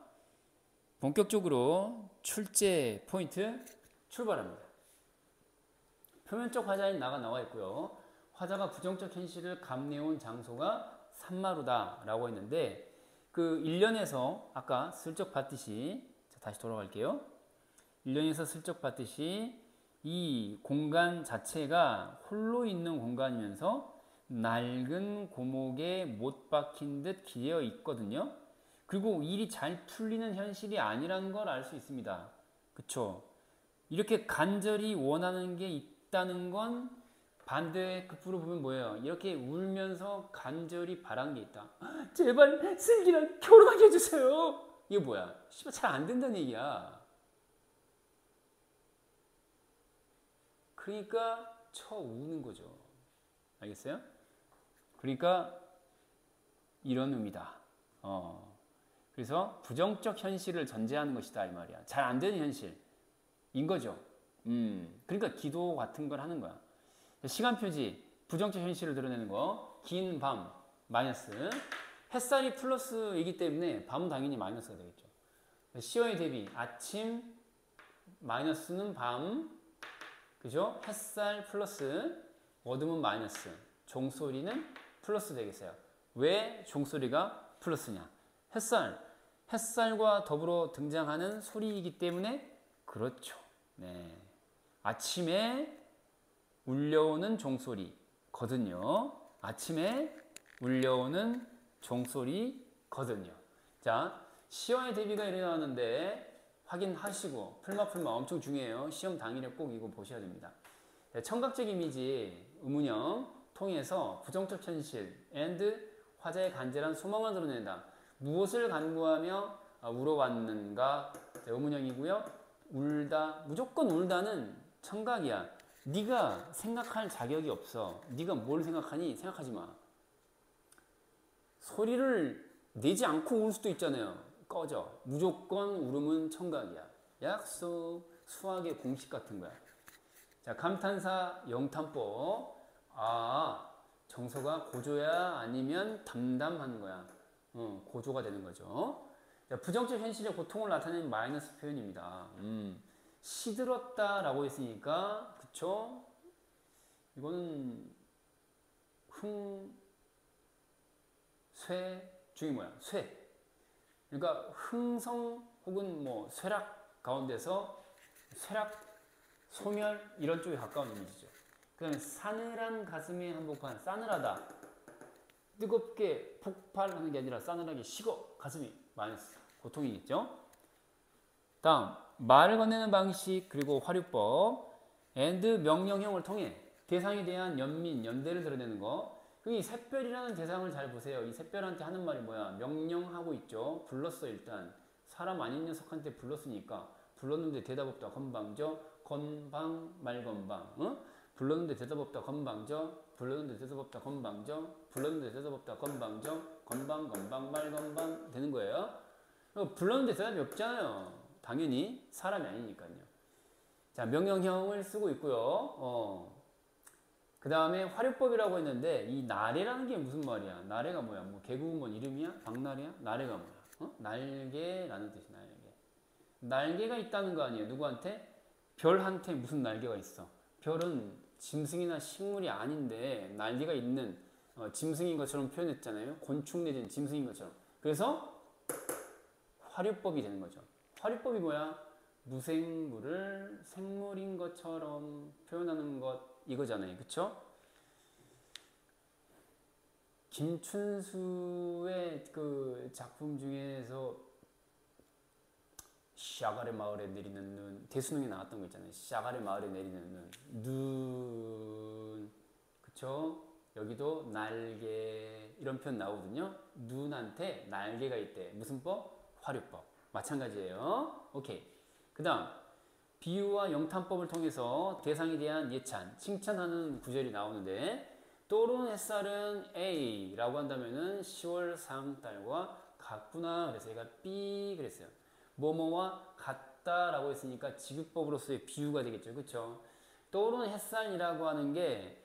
본격적으로 출제 포인트 출발합니다. 표면적 화자인 나가 나와 있고요. 화자가 부정적 현실을 감내온 장소가 산마루다 라고 했는데 그 1년에서 아까 슬쩍 봤듯이 자, 다시 돌아갈게요. 1년에서 슬쩍 봤듯이 이 공간 자체가 홀로 있는 공간이면서 낡은 고목에 못 박힌 듯 기어 있거든요. 그리고 일이 잘 풀리는 현실이 아니라는 걸 알 수 있습니다. 그쵸? 이렇게 간절히 원하는 게 있다는 건 반대 급부로 보면 뭐예요? 이렇게 울면서 간절히 바란 게 있다. 제발 슬기랑 결혼하게 해주세요. 이게 뭐야? 씨발 잘 안 된다는 얘기야. 그러니까 쳐 우는 거죠. 알겠어요? 그러니까 이런 의미다. 그래서 부정적 현실을 전제하는 것이다 이 말이야. 잘 안 되는 현실인 거죠. 그러니까 기도 같은 걸 하는 거야. 시간 표지, 부정적 현실을 드러내는 거. 긴 밤, 마이너스. 햇살이 플러스이기 때문에 밤은 당연히 마이너스가 되겠죠. 시어의 대비, 아침, 마이너스는 밤, 그죠? 햇살 플러스, 어둠은 마이너스, 종소리는 플러스 되겠어요. 왜 종소리가 플러스냐? 햇살과 더불어 등장하는 소리이기 때문에 그렇죠. 네. 아침에 울려오는 종소리거든요. 아침에 울려오는 종소리거든요. 자, 시어의 대비가 일어나는데 확인하시고 풀마 엄청 중요해요. 시험 당일에 꼭 이거 보셔야 됩니다. 청각적 이미지 의문형 통해서 부정적 현실 and 화자의 간절한 소망을 드러낸다. 무엇을 간구하며 울어왔는가? 의문형이고요. 울다, 무조건 울다는 청각이야. 네가 생각할 자격이 없어. 네가 뭘 생각하니? 생각하지 마. 소리를 내지 않고 울 수도 있잖아요. 꺼져. 무조건 울음은 청각이야. 약속, 수학의 공식 같은 거야. 자, 감탄사 영탄법. 정서가 고조야 아니면 담담한 거야. 고조가 되는 거죠. 자, 부정적 현실의 고통을 나타내는 마이너스 표현입니다. 시들었다라고 했으니까, 그쵸? 이거는 쇠 중이 뭐야? 쇠. 그러니까 흥성 혹은 뭐 쇠락 가운데서 쇠락, 소멸 이런 쪽에 가까운 이미지죠. 그 다음에 싸늘한 가슴에 한복판, 싸늘하다. 뜨겁게 폭발하는 게 아니라 싸늘하게 식어 가슴이 마이너스 고통이겠죠. 다음 말을 건네는 방식 그리고 화류법 and 명령형을 통해 대상에 대한 연대를 드러내는 거. 이 샛별이라는 대상을 잘 보세요. 이 샛별한테 하는 말이 뭐야? 명령하고 있죠. 불렀어. 일단 사람 아닌 녀석한테 불렀으니까 불렀는데 대답 없다 건방져 건방 말건방. 불렀는데 대답 없다 건방져 불렀는데 대답 없다 건방져 불렀는데 대답 없다 건방져 건방 말건방 되는 거예요. 불렀는데 대답이 없잖아요. 당연히 사람이 아니니까요. 자, 명령형을 쓰고 있고요. 그 다음에 화류법이라고 했는데 이 나래라는 게 무슨 말이야? 나래가 뭐야? 뭐 개구먼 이름이야? 박나래야? 나래가 뭐야? 날개라는 뜻이 날개. 날개가 있다는 거 아니에요? 누구한테? 별한테 무슨 날개가 있어? 별은 짐승이나 식물이 아닌데 날개가 있는 짐승인 것처럼 표현했잖아요. 곤충 내지는 짐승인 것처럼. 그래서 화류법이 되는 거죠. 화류법이 뭐야? 무생물을 생물인 것처럼 표현하는 것 이거잖아요. 그쵸? 김춘수의 그 작품 중에서 샤가레 마을에 내리는 눈, 대수능에 나왔던 거 있잖아요. 샤가레 마을에 내리는 눈, 그쵸? 여기도 날개 이런 표현 나오거든요. 눈한테 날개가 있대. 무슨 법? 화류법. 마찬가지예요. 오케이. 그 다음 비유와 영탄법을 통해서 대상에 대한 예찬, 칭찬하는 구절이 나오는데 떠오르는 햇살은 A라고 한다면은 10월 상달과 같구나. 그래서 얘가 B 그랬어요. 뭐뭐와 같다라고 했으니까 직유법으로서의 비유가 되겠죠. 그렇죠? 떠오르는 햇살이라고 하는 게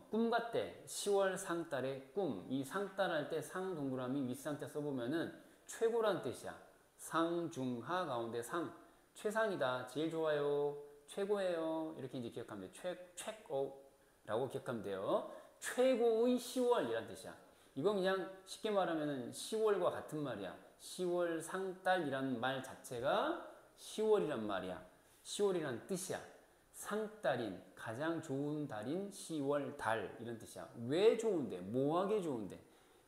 꿈 같대. 10월 상달의 꿈. 이 상달 할 때 상 동그라미 윗상자 써보면은 최고란 뜻이야. 상중하 가운데 상. 최상이다. 제일 좋아요. 최고예요. 이렇게 이제 기억하면 돼요. 최고라고 기억하면 돼요. 최고의 10월이란 뜻이야. 이건 그냥 쉽게 말하면 10월과 같은 말이야. 10월 상달이라는 말 자체가 10월이란 말이야. 10월이란 뜻이야. 상달인 가장 좋은 달인 10월 달 이런 뜻이야. 왜 좋은데? 뭐하게 좋은데?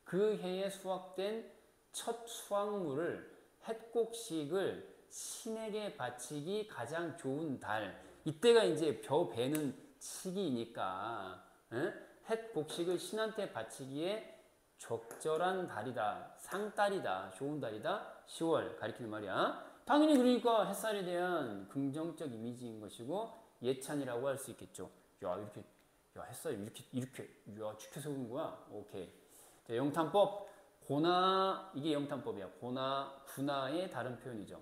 그 해에 수확된 첫 수확물을 햇곡식을 신에게 바치기 가장 좋은 달. 이때가 이제 벼 베는 시기이니까 햇곡식을 신한테 바치기에 적절한 달이다. 상달이다. 좋은 달이다. 10월 가리키는 말이야. 당연히 그러니까 햇살에 대한 긍정적 이미지인 것이고 예찬이라고 할 수 있겠죠. 야 이렇게 야 햇살이 이렇게 야 축해서 오는 거야. 오케이. 자, 영탄법 고나 이게 영탄법이야. 고나 구나의 다른 표현이죠.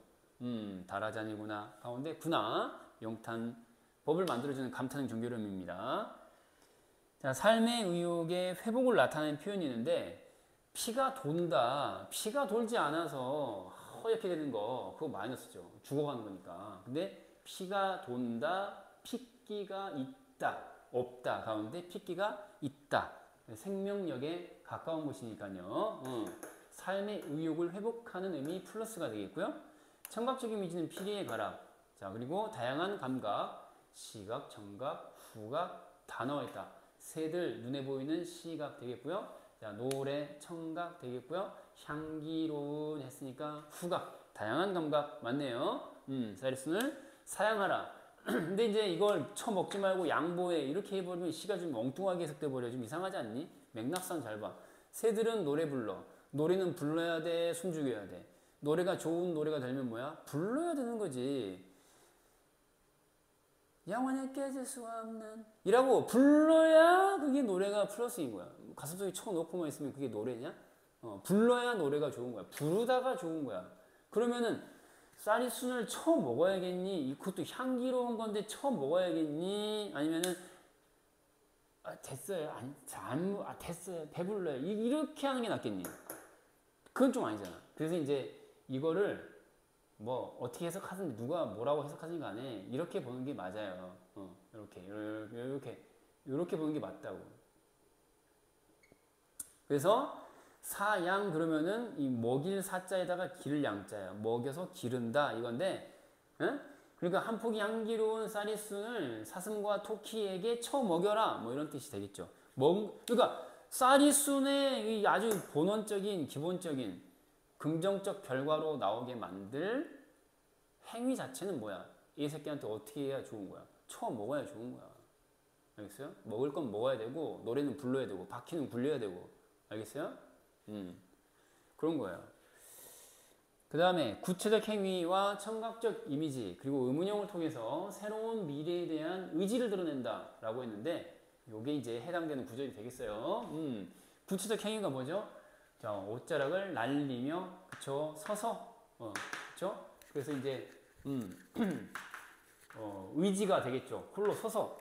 달아자니구나 가운데 구나 영탄법을 만들어주는 감탄형 정교렴입니다. 자, 삶의 의욕의 회복을 나타내는 표현이 있는데 피가 돈다. 피가 돌지 않아서 허옇게 되는 거 그거 마이너스죠. 죽어가는 거니까. 근데 피가 돈다. 핏기가 있다. 없다 가운데 핏기가 있다. 생명력에 가까운 것이니까요. 삶의 의욕을 회복하는 의미 플러스가 되겠고요. 청각적 이미지는 피리의 가락. 자, 그리고 다양한 감각, 시각, 청각, 후각 다 나와 있다. 새들 눈에 보이는 시각 되겠고요. 자, 노래, 청각 되겠고요. 향기로운 했으니까 후각, 다양한 감각 맞네요. 사리순을 사양하라. 근데 이제 이걸 처먹지 말고 양보해 이렇게 해버리면 시가 좀 엉뚱하게 해석돼 버려. 좀 이상하지 않니? 맥락상 잘 봐. 새들은 노래 불러. 노래는 불러야 돼, 숨죽여야 돼. 노래가 좋은 노래가 되면 뭐야? 불러야 되는 거지. 영원히 깨질 수 없는 이라고 불러야 그게 노래가 플러스인 거야. 가슴속에 쳐놓고만 있으면 그게 노래냐? 불러야 노래가 좋은 거야. 부르다가 좋은 거야. 그러면은 쌀이순을 처음 먹어야겠니? 그것도 향기로운 건데 처음 먹어야겠니? 아니면은 됐어요. 됐어요. 배불러요. 이렇게 하는 게 낫겠니? 그건 좀 아니잖아. 그래서 이제 이거를 뭐 어떻게 해석하든 누가 뭐라고 해석하든 간에 이렇게 보는 게 맞아요. 이렇게 보는 게 맞다고. 그래서 사양 그러면은 이 먹일 사자에다가 기를 양자야. 먹여서 기른다 이건데, 그러니까 한 폭이 향기로운 쌀이순을 사슴과 토끼에게 쳐 먹여라 뭐 이런 뜻이 되겠죠. 그러니까 쌀이순의 아주 본원적인 기본적인 긍정적 결과로 나오게 만들 행위 자체는 뭐야? 이 새끼한테 어떻게 해야 좋은 거야? 쳐 먹어야 좋은 거야. 알겠어요? 먹을 건 먹어야 되고 노래는 불러야 되고 바퀴는 굴려야 되고 알겠어요? 그런 거예요. 그 다음에 구체적 행위와 청각적 이미지 그리고 의문형을 통해서 새로운 미래에 대한 의지를 드러낸다 라고 했는데 요게 이제 해당되는 구절이 되겠어요. 구체적 행위가 뭐죠? 자, 옷자락을 날리며 그쵸? 서서 그쵸? 그래서 이제 의지가 되겠죠. 홀로 서서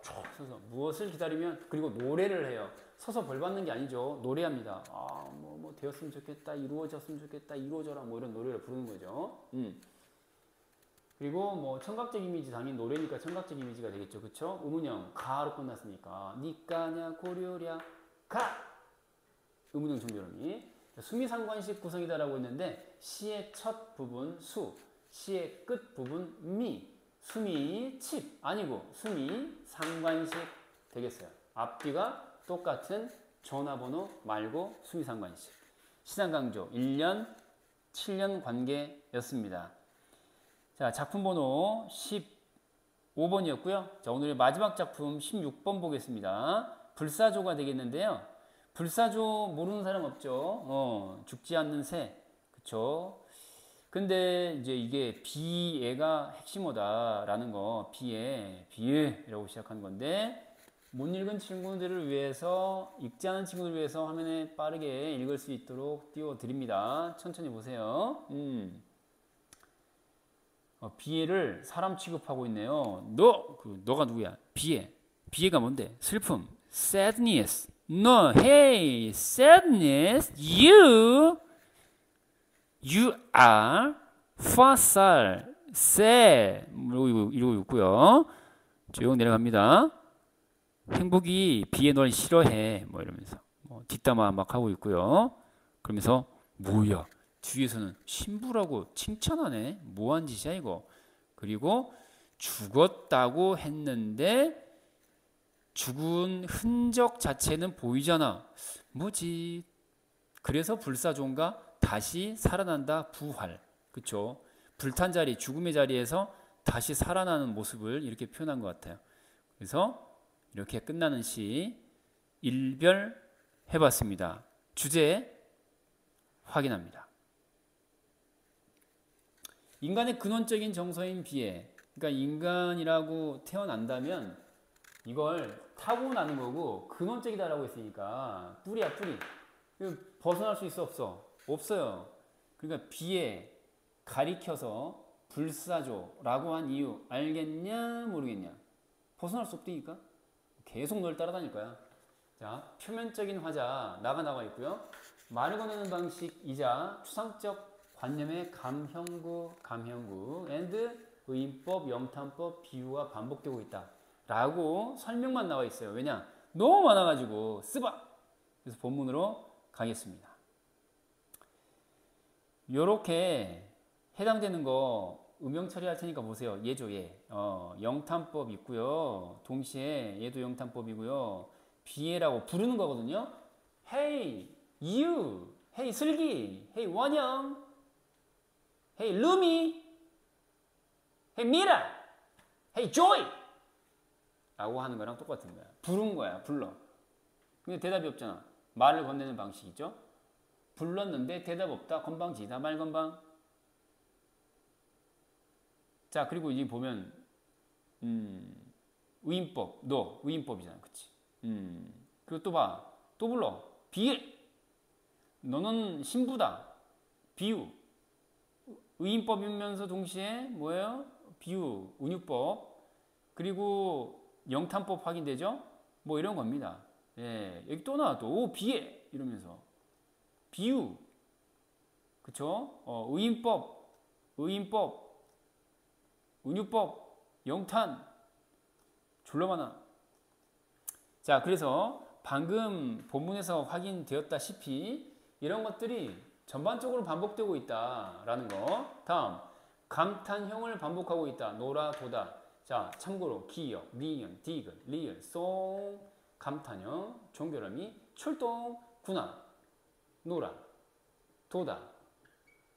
무엇을 기다리면 그리고 노래를 해요. 서서 벌 받는 게 아니죠. 노래합니다. 뭐 되었으면 좋겠다. 이루어졌으면 좋겠다. 이루어져라. 뭐 이런 노래를 부르는 거죠. 그리고 뭐 청각적 이미지 당연히 노래니까 청각적 이미지가 되겠죠. 그쵸? 의문형 가로 끝났으니까 니까냐 고려랴 가 의문형 정렬음이 수미상관식 구성이다라고 했는데 시의 첫 부분 수, 시의 끝 부분 미, 수미 칩 아니고 수미 상관식 되겠어요. 앞뒤가 똑같은 전화번호 말고 수미상관식. 시상강조 1년 7년 관계였습니다. 자, 작품 번호 15번이었고요. 자, 오늘의 마지막 작품 16번 보겠습니다. 불사조가 되겠는데요. 불사조 모르는 사람 없죠. 죽지 않는 새. 그쵸? 근데 이제 이게 비애가 핵심어다라는 거. 비애라고 시작한 건데 못 읽은 친구들을 위해서 읽지 않은 친구들을 위해서 화면에 빠르게 읽을 수 있도록 띄워드립니다. 천천히 보세요. 비애를 사람 취급하고 있네요. 너가 누구야? 비애가 뭔데? 슬픔. sadness. No, hey, sadness. You are facile, sad. 이러고 있고요. 조용 내려갑니다. 행복이 비에 널 싫어해 뭐 이러면서 뒷담화 막 하고 있고요. 그러면서 뭐야 뒤에서는 신부라고 칭찬하네. 뭐한 짓이야 이거. 그리고 죽었다고 했는데 죽은 흔적 자체는 보이잖아. 뭐지? 그래서 불사조인가? 다시 살아난다. 부활. 그쵸? 불탄 자리, 죽음의 자리에서 다시 살아나는 모습을 이렇게 표현한 것 같아요. 그래서 이렇게 끝나는 시 일별해봤습니다. 주제 확인합니다. 인간의 근원적인 정서인 비애. 그러니까 인간이라고 태어난다면 이걸 타고나는 거고 근원적이다라고 했으니까 뿌리야 뿌리. 벗어날 수 있어 없어? 없어요. 그러니까 비애 가리켜서 불사조라고 한 이유 알겠냐 모르겠냐? 벗어날 수 없다니까. 계속 널 따라다닐 거야. 자, 표면적인 화자 나가 있고요. 말을 건네는 방식이자 추상적 관념의 감형구 and 의인법, 영탄법, 비유가 반복되고 있다 라고 설명만 나와 있어요. 왜냐? 너무 많아가지고 쓰바! 그래서 본문으로 가겠습니다. 요렇게 해당되는 거 음영 처리할 테니까 보세요. 예죠, 예. 영탄법 있고요. 동시에 얘도 영탄법이고요. 비애라고 부르는 거거든요. Hey, you. Hey, 슬기. Hey, 원영. Hey, 루미. Hey, 미라. Hey, 조이. 라고 하는 거랑 똑같은 거야. 부른 거야, 불러. 근데 대답이 없잖아. 말을 건네는 방식이죠. 불렀는데 대답 없다. 건방지다. 말건방. 자, 그리고 이제 보면 의인법. 너 의인법이잖아. 그치? 그리고 또 봐. 또 불러. 비일. 너는 신부다. 비유. 의인법이면서 동시에 뭐예요? 비유. 운유법. 그리고 영탄법 확인되죠? 뭐 이런 겁니다. 예, 여기 또 나와도 오 비애 이러면서 비유. 그쵸? 의인법. 운유법, 영탄, 졸라 많아. 자, 그래서 방금 본문에서 확인되었다시피 이런 것들이 전반적으로 반복되고 있다라는 거. 다음, 감탄형을 반복하고 있다. 노라, 도다. 자, 참고로 기역, 미연, 디귿, 리을, 송, 감탄형, 종결음이 출동, 구나, 노라, 도다,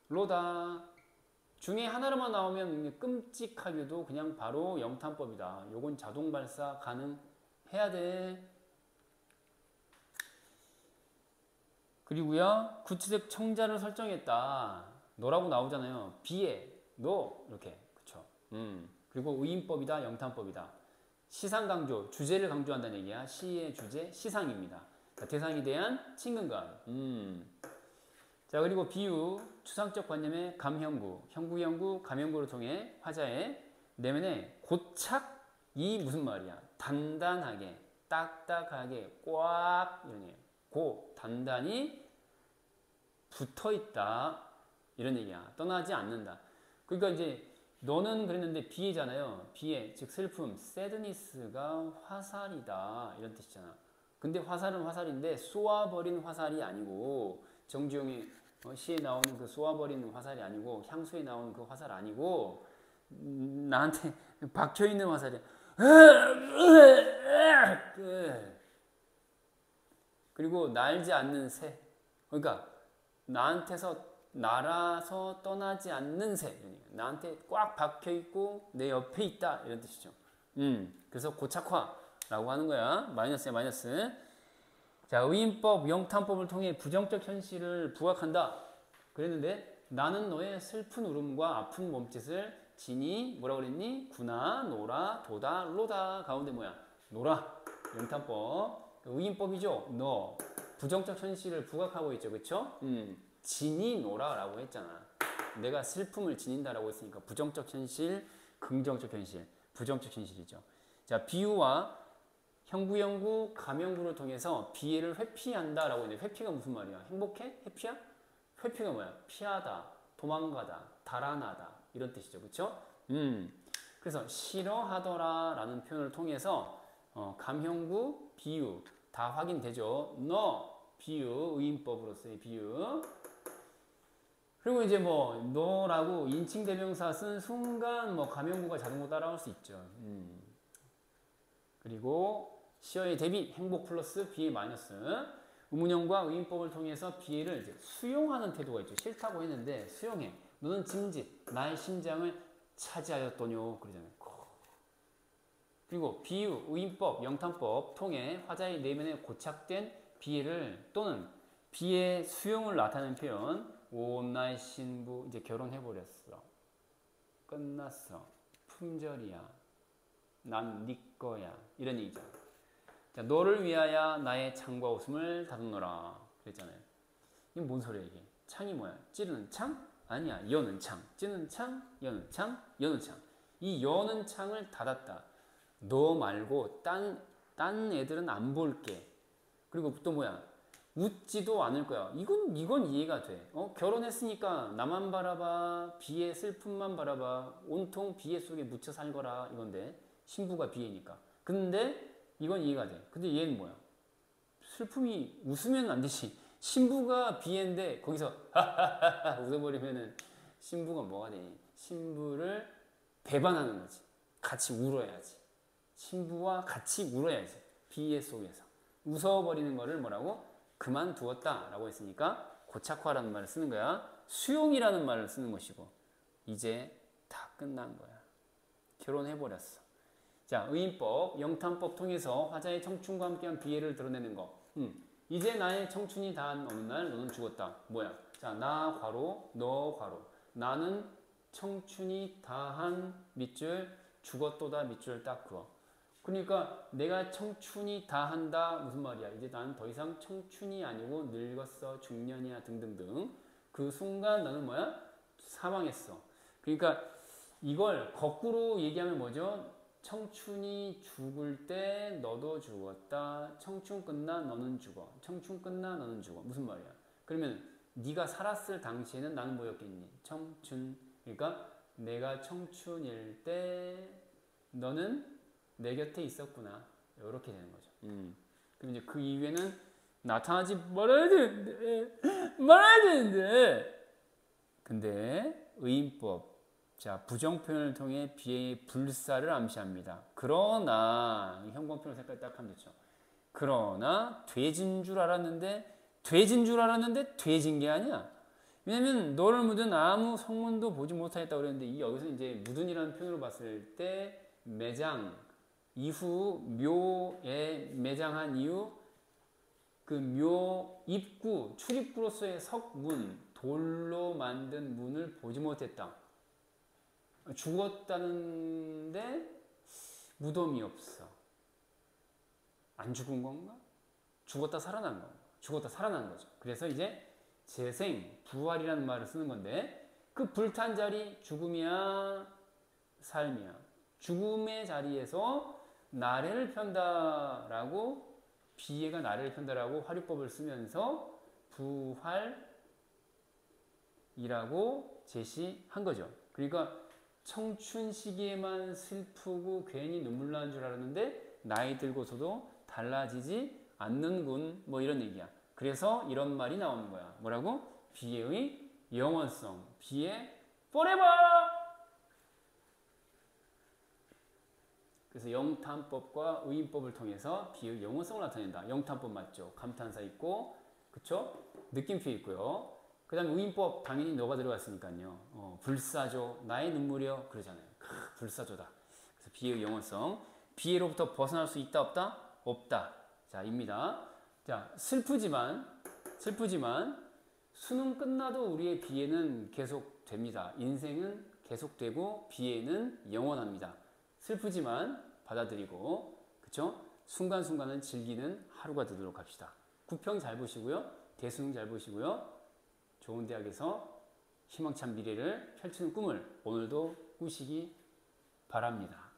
로다. 중에 하나로만 나오면 끔찍하게도 그냥 바로 영탄법이다. 요건 자동 발사 가능해야 돼. 그리고요, 구체적 청자를 설정했다. 너라고 나오잖아요. 비애, 너 이렇게. 그쵸? 그리고 의인법이다, 영탄법이다. 시상 강조, 주제를 강조한다는 얘기야. 시의 주제, 시상입니다. 대상에 대한 친근감. 자, 그리고 비유, 추상적 관념의 감형구, 형구, 감형구를 통해 화자의 내면에 고착이 무슨 말이야? 단단하게, 딱딱하게, 꽉 이런 얘기야. 단단히 붙어있다 이런 얘기야. 떠나지 않는다. 그러니까 이제 너는 그랬는데 비애잖아요. 비애, 즉 슬픔, sadness가 화살이다 이런 뜻이잖아. 근데 화살은 화살인데 쏘아버린 화살이 아니고 정주영의 시에 나오는 그 쏘아버린 화살이 아니고 향수에 나오는 그 화살 아니고 나한테 박혀있는 화살이야. 그리고 날지 않는 새. 그러니까 나한테서 날아서 떠나지 않는 새. 나한테 꽉 박혀있고 내 옆에 있다 이런 뜻이죠. 그래서 고착화라고 하는 거야. 마이너스야 마이너스. 자, 의인법, 영탄법을 통해 부정적 현실을 부각한다. 그랬는데 나는 너의 슬픈 울음과 아픈 몸짓을 지니 뭐라 그랬니? 구나, 노라, 도다, 로다. 가운데 뭐야? 노라. 영탄법. 의인법이죠. 너 부정적 현실을 부각하고 있죠. 그쵸? 지니 노라라고 했잖아. 내가 슬픔을 지닌다라고 했으니까 부정적 현실, 긍정적 현실, 부정적 현실이죠. 자, 비유와 형구, 감형구를 통해서 비애를 회피한다라고 했는데 회피가 무슨 말이야? 행복해? 해피야? 회피가 뭐야? 피하다, 도망가다, 달아나다 이런 뜻이죠. 그쵸? 그래서 싫어하더라라는 표현을 통해서 감형구, 비유 다 확인되죠. 너, 비유, 의인법으로서의 비유. 그리고 이제 뭐 너라고 인칭대명사 쓴 순간 뭐 감형구가 자동으로 따라올 수 있죠. 그리고 시어의 대비 행복 플러스 비의 마이너스. 의문형과 의인법을 통해서 비애를 이제 수용하는 태도가 있죠. 싫다고 했는데 수용해. 너는 짐짓 나의 심장을 차지하였더뇨 그러잖아요. 그리고 비유, 의인법, 영탄법 통해 화자의 내면에 고착된 비애를 또는 비애 수용을 나타내는 표현. 오 나의 신부 이제 결혼해버렸어. 끝났어. 품절이야. 난 네 거야. 이런 얘기죠. 자, 너를 위하여 나의 창과 웃음을 닫아놓으라 그랬잖아요. 이게 뭔 소리야 이게? 창이 뭐야? 찌르는 창? 아니야. 여는 창. 찌르는 창, 여는 창, 여는 창. 이 여는 창을 닫았다. 너 말고 딴 애들은 안 볼게. 그리고 또 뭐야? 웃지도 않을 거야. 이건 이해가 돼. 결혼했으니까 나만 바라봐. 비애 슬픔만 바라봐. 온통 비애 속에 묻혀 살거라. 이건데 신부가 비애니까. 근데 이건 이해가 돼. 근데 얘는 뭐야? 슬픔이 웃으면 안 되지. 신부가 비애인데 거기서 하하하하 웃어버리면은 신부가 뭐가 되니? 신부를 배반하는 거지. 같이 울어야지. 신부와 같이 울어야지. 비애 속에서. 웃어버리는 거를 뭐라고? 그만두었다 라고 했으니까 고착화라는 말을 쓰는 거야. 수용이라는 말을 쓰는 것이고 이제 다 끝난 거야. 결혼해버렸어. 자, 의인법, 영탄법 통해서 화자의 청춘과 함께한 비애를 드러내는 거. 이제 나의 청춘이 다한 어느 날 너는 죽었다. 뭐야? 자, 나 괄호, 너 괄호. 나는 청춘이 다한 밑줄, 죽었도다 밑줄 딱 그어. 그러니까 내가 청춘이 다한다 무슨 말이야? 이제 나는 더 이상 청춘이 아니고 늙었어, 중년이야 등등등. 그 순간 나는 뭐야? 사망했어. 그러니까 이걸 거꾸로 얘기하면 뭐죠? 청춘이 죽을 때 너도 죽었다. 청춘 끝나 너는 죽어. 청춘 끝나 너는 죽어. 무슨 말이야? 그러면 네가 살았을 당시에는 나는 뭐였겠니? 청춘. 그러니까 내가 청춘일 때 너는 내 곁에 있었구나. 이렇게 되는 거죠. 그럼 이제 그 이후에는 나타나지 말아야 되는데. 근데 의인법. 자, 부정표현을 통해 비애의 불사를 암시합니다. 그러나 형광표현 색깔 딱 하면 좋죠. 그러나 돼진 줄 알았는데 돼진 게 아니야. 왜냐면 너를 묻은 아무 성문도 보지 못하겠다고 그랬는데 여기서 이제 묻은이라는 표현으로 봤을 때 매장 이후 묘에 매장한 이후 그 묘 입구 출입구로서의 석문 돌로 만든 문을 보지 못했다. 죽었다는데 무덤이 없어. 안 죽은 건가? 죽었다 살아난 건가? 죽었다 살아난 거죠. 그래서 이제 재생, 부활이라는 말을 쓰는 건데 그 불탄 자리 죽음이야 삶이야. 죽음의 자리에서 나래를 편다라고 비애가 나래를 편다라고 화류법을 쓰면서 부활이라고 제시한 거죠. 그러니까 청춘 시기에만 슬프고 괜히 눈물 나는 줄 알았는데 나이 들고서도 달라지지 않는군 뭐 이런 얘기야. 그래서 이런 말이 나오는 거야. 뭐라고? 비애의 영원성. 비애 forever. 그래서 영탄법과 의인법을 통해서 비의 영원성을 나타낸다. 영탄법 맞죠? 감탄사 있고, 그쵸? 느낌표 있고요. 그 다음에 의인법 당연히 너가 들어갔으니까요. 불사조, 나의 눈물이여 그러잖아요. 불사조다. 그래서 비의 영원성. 비애로부터 벗어날 수 있다 없다? 없다. 자, 입니다. 자, 슬프지만 수능 끝나도 우리의 비애는 계속됩니다. 인생은 계속되고 비애는 영원합니다. 슬프지만 받아들이고, 그쵸? 순간순간은 즐기는 하루가 되도록 합시다. 구평 잘 보시고요. 대수능 잘 보시고요. 좋은 대학에서 희망찬 미래를 펼치는 꿈을 오늘도 꾸시기 바랍니다.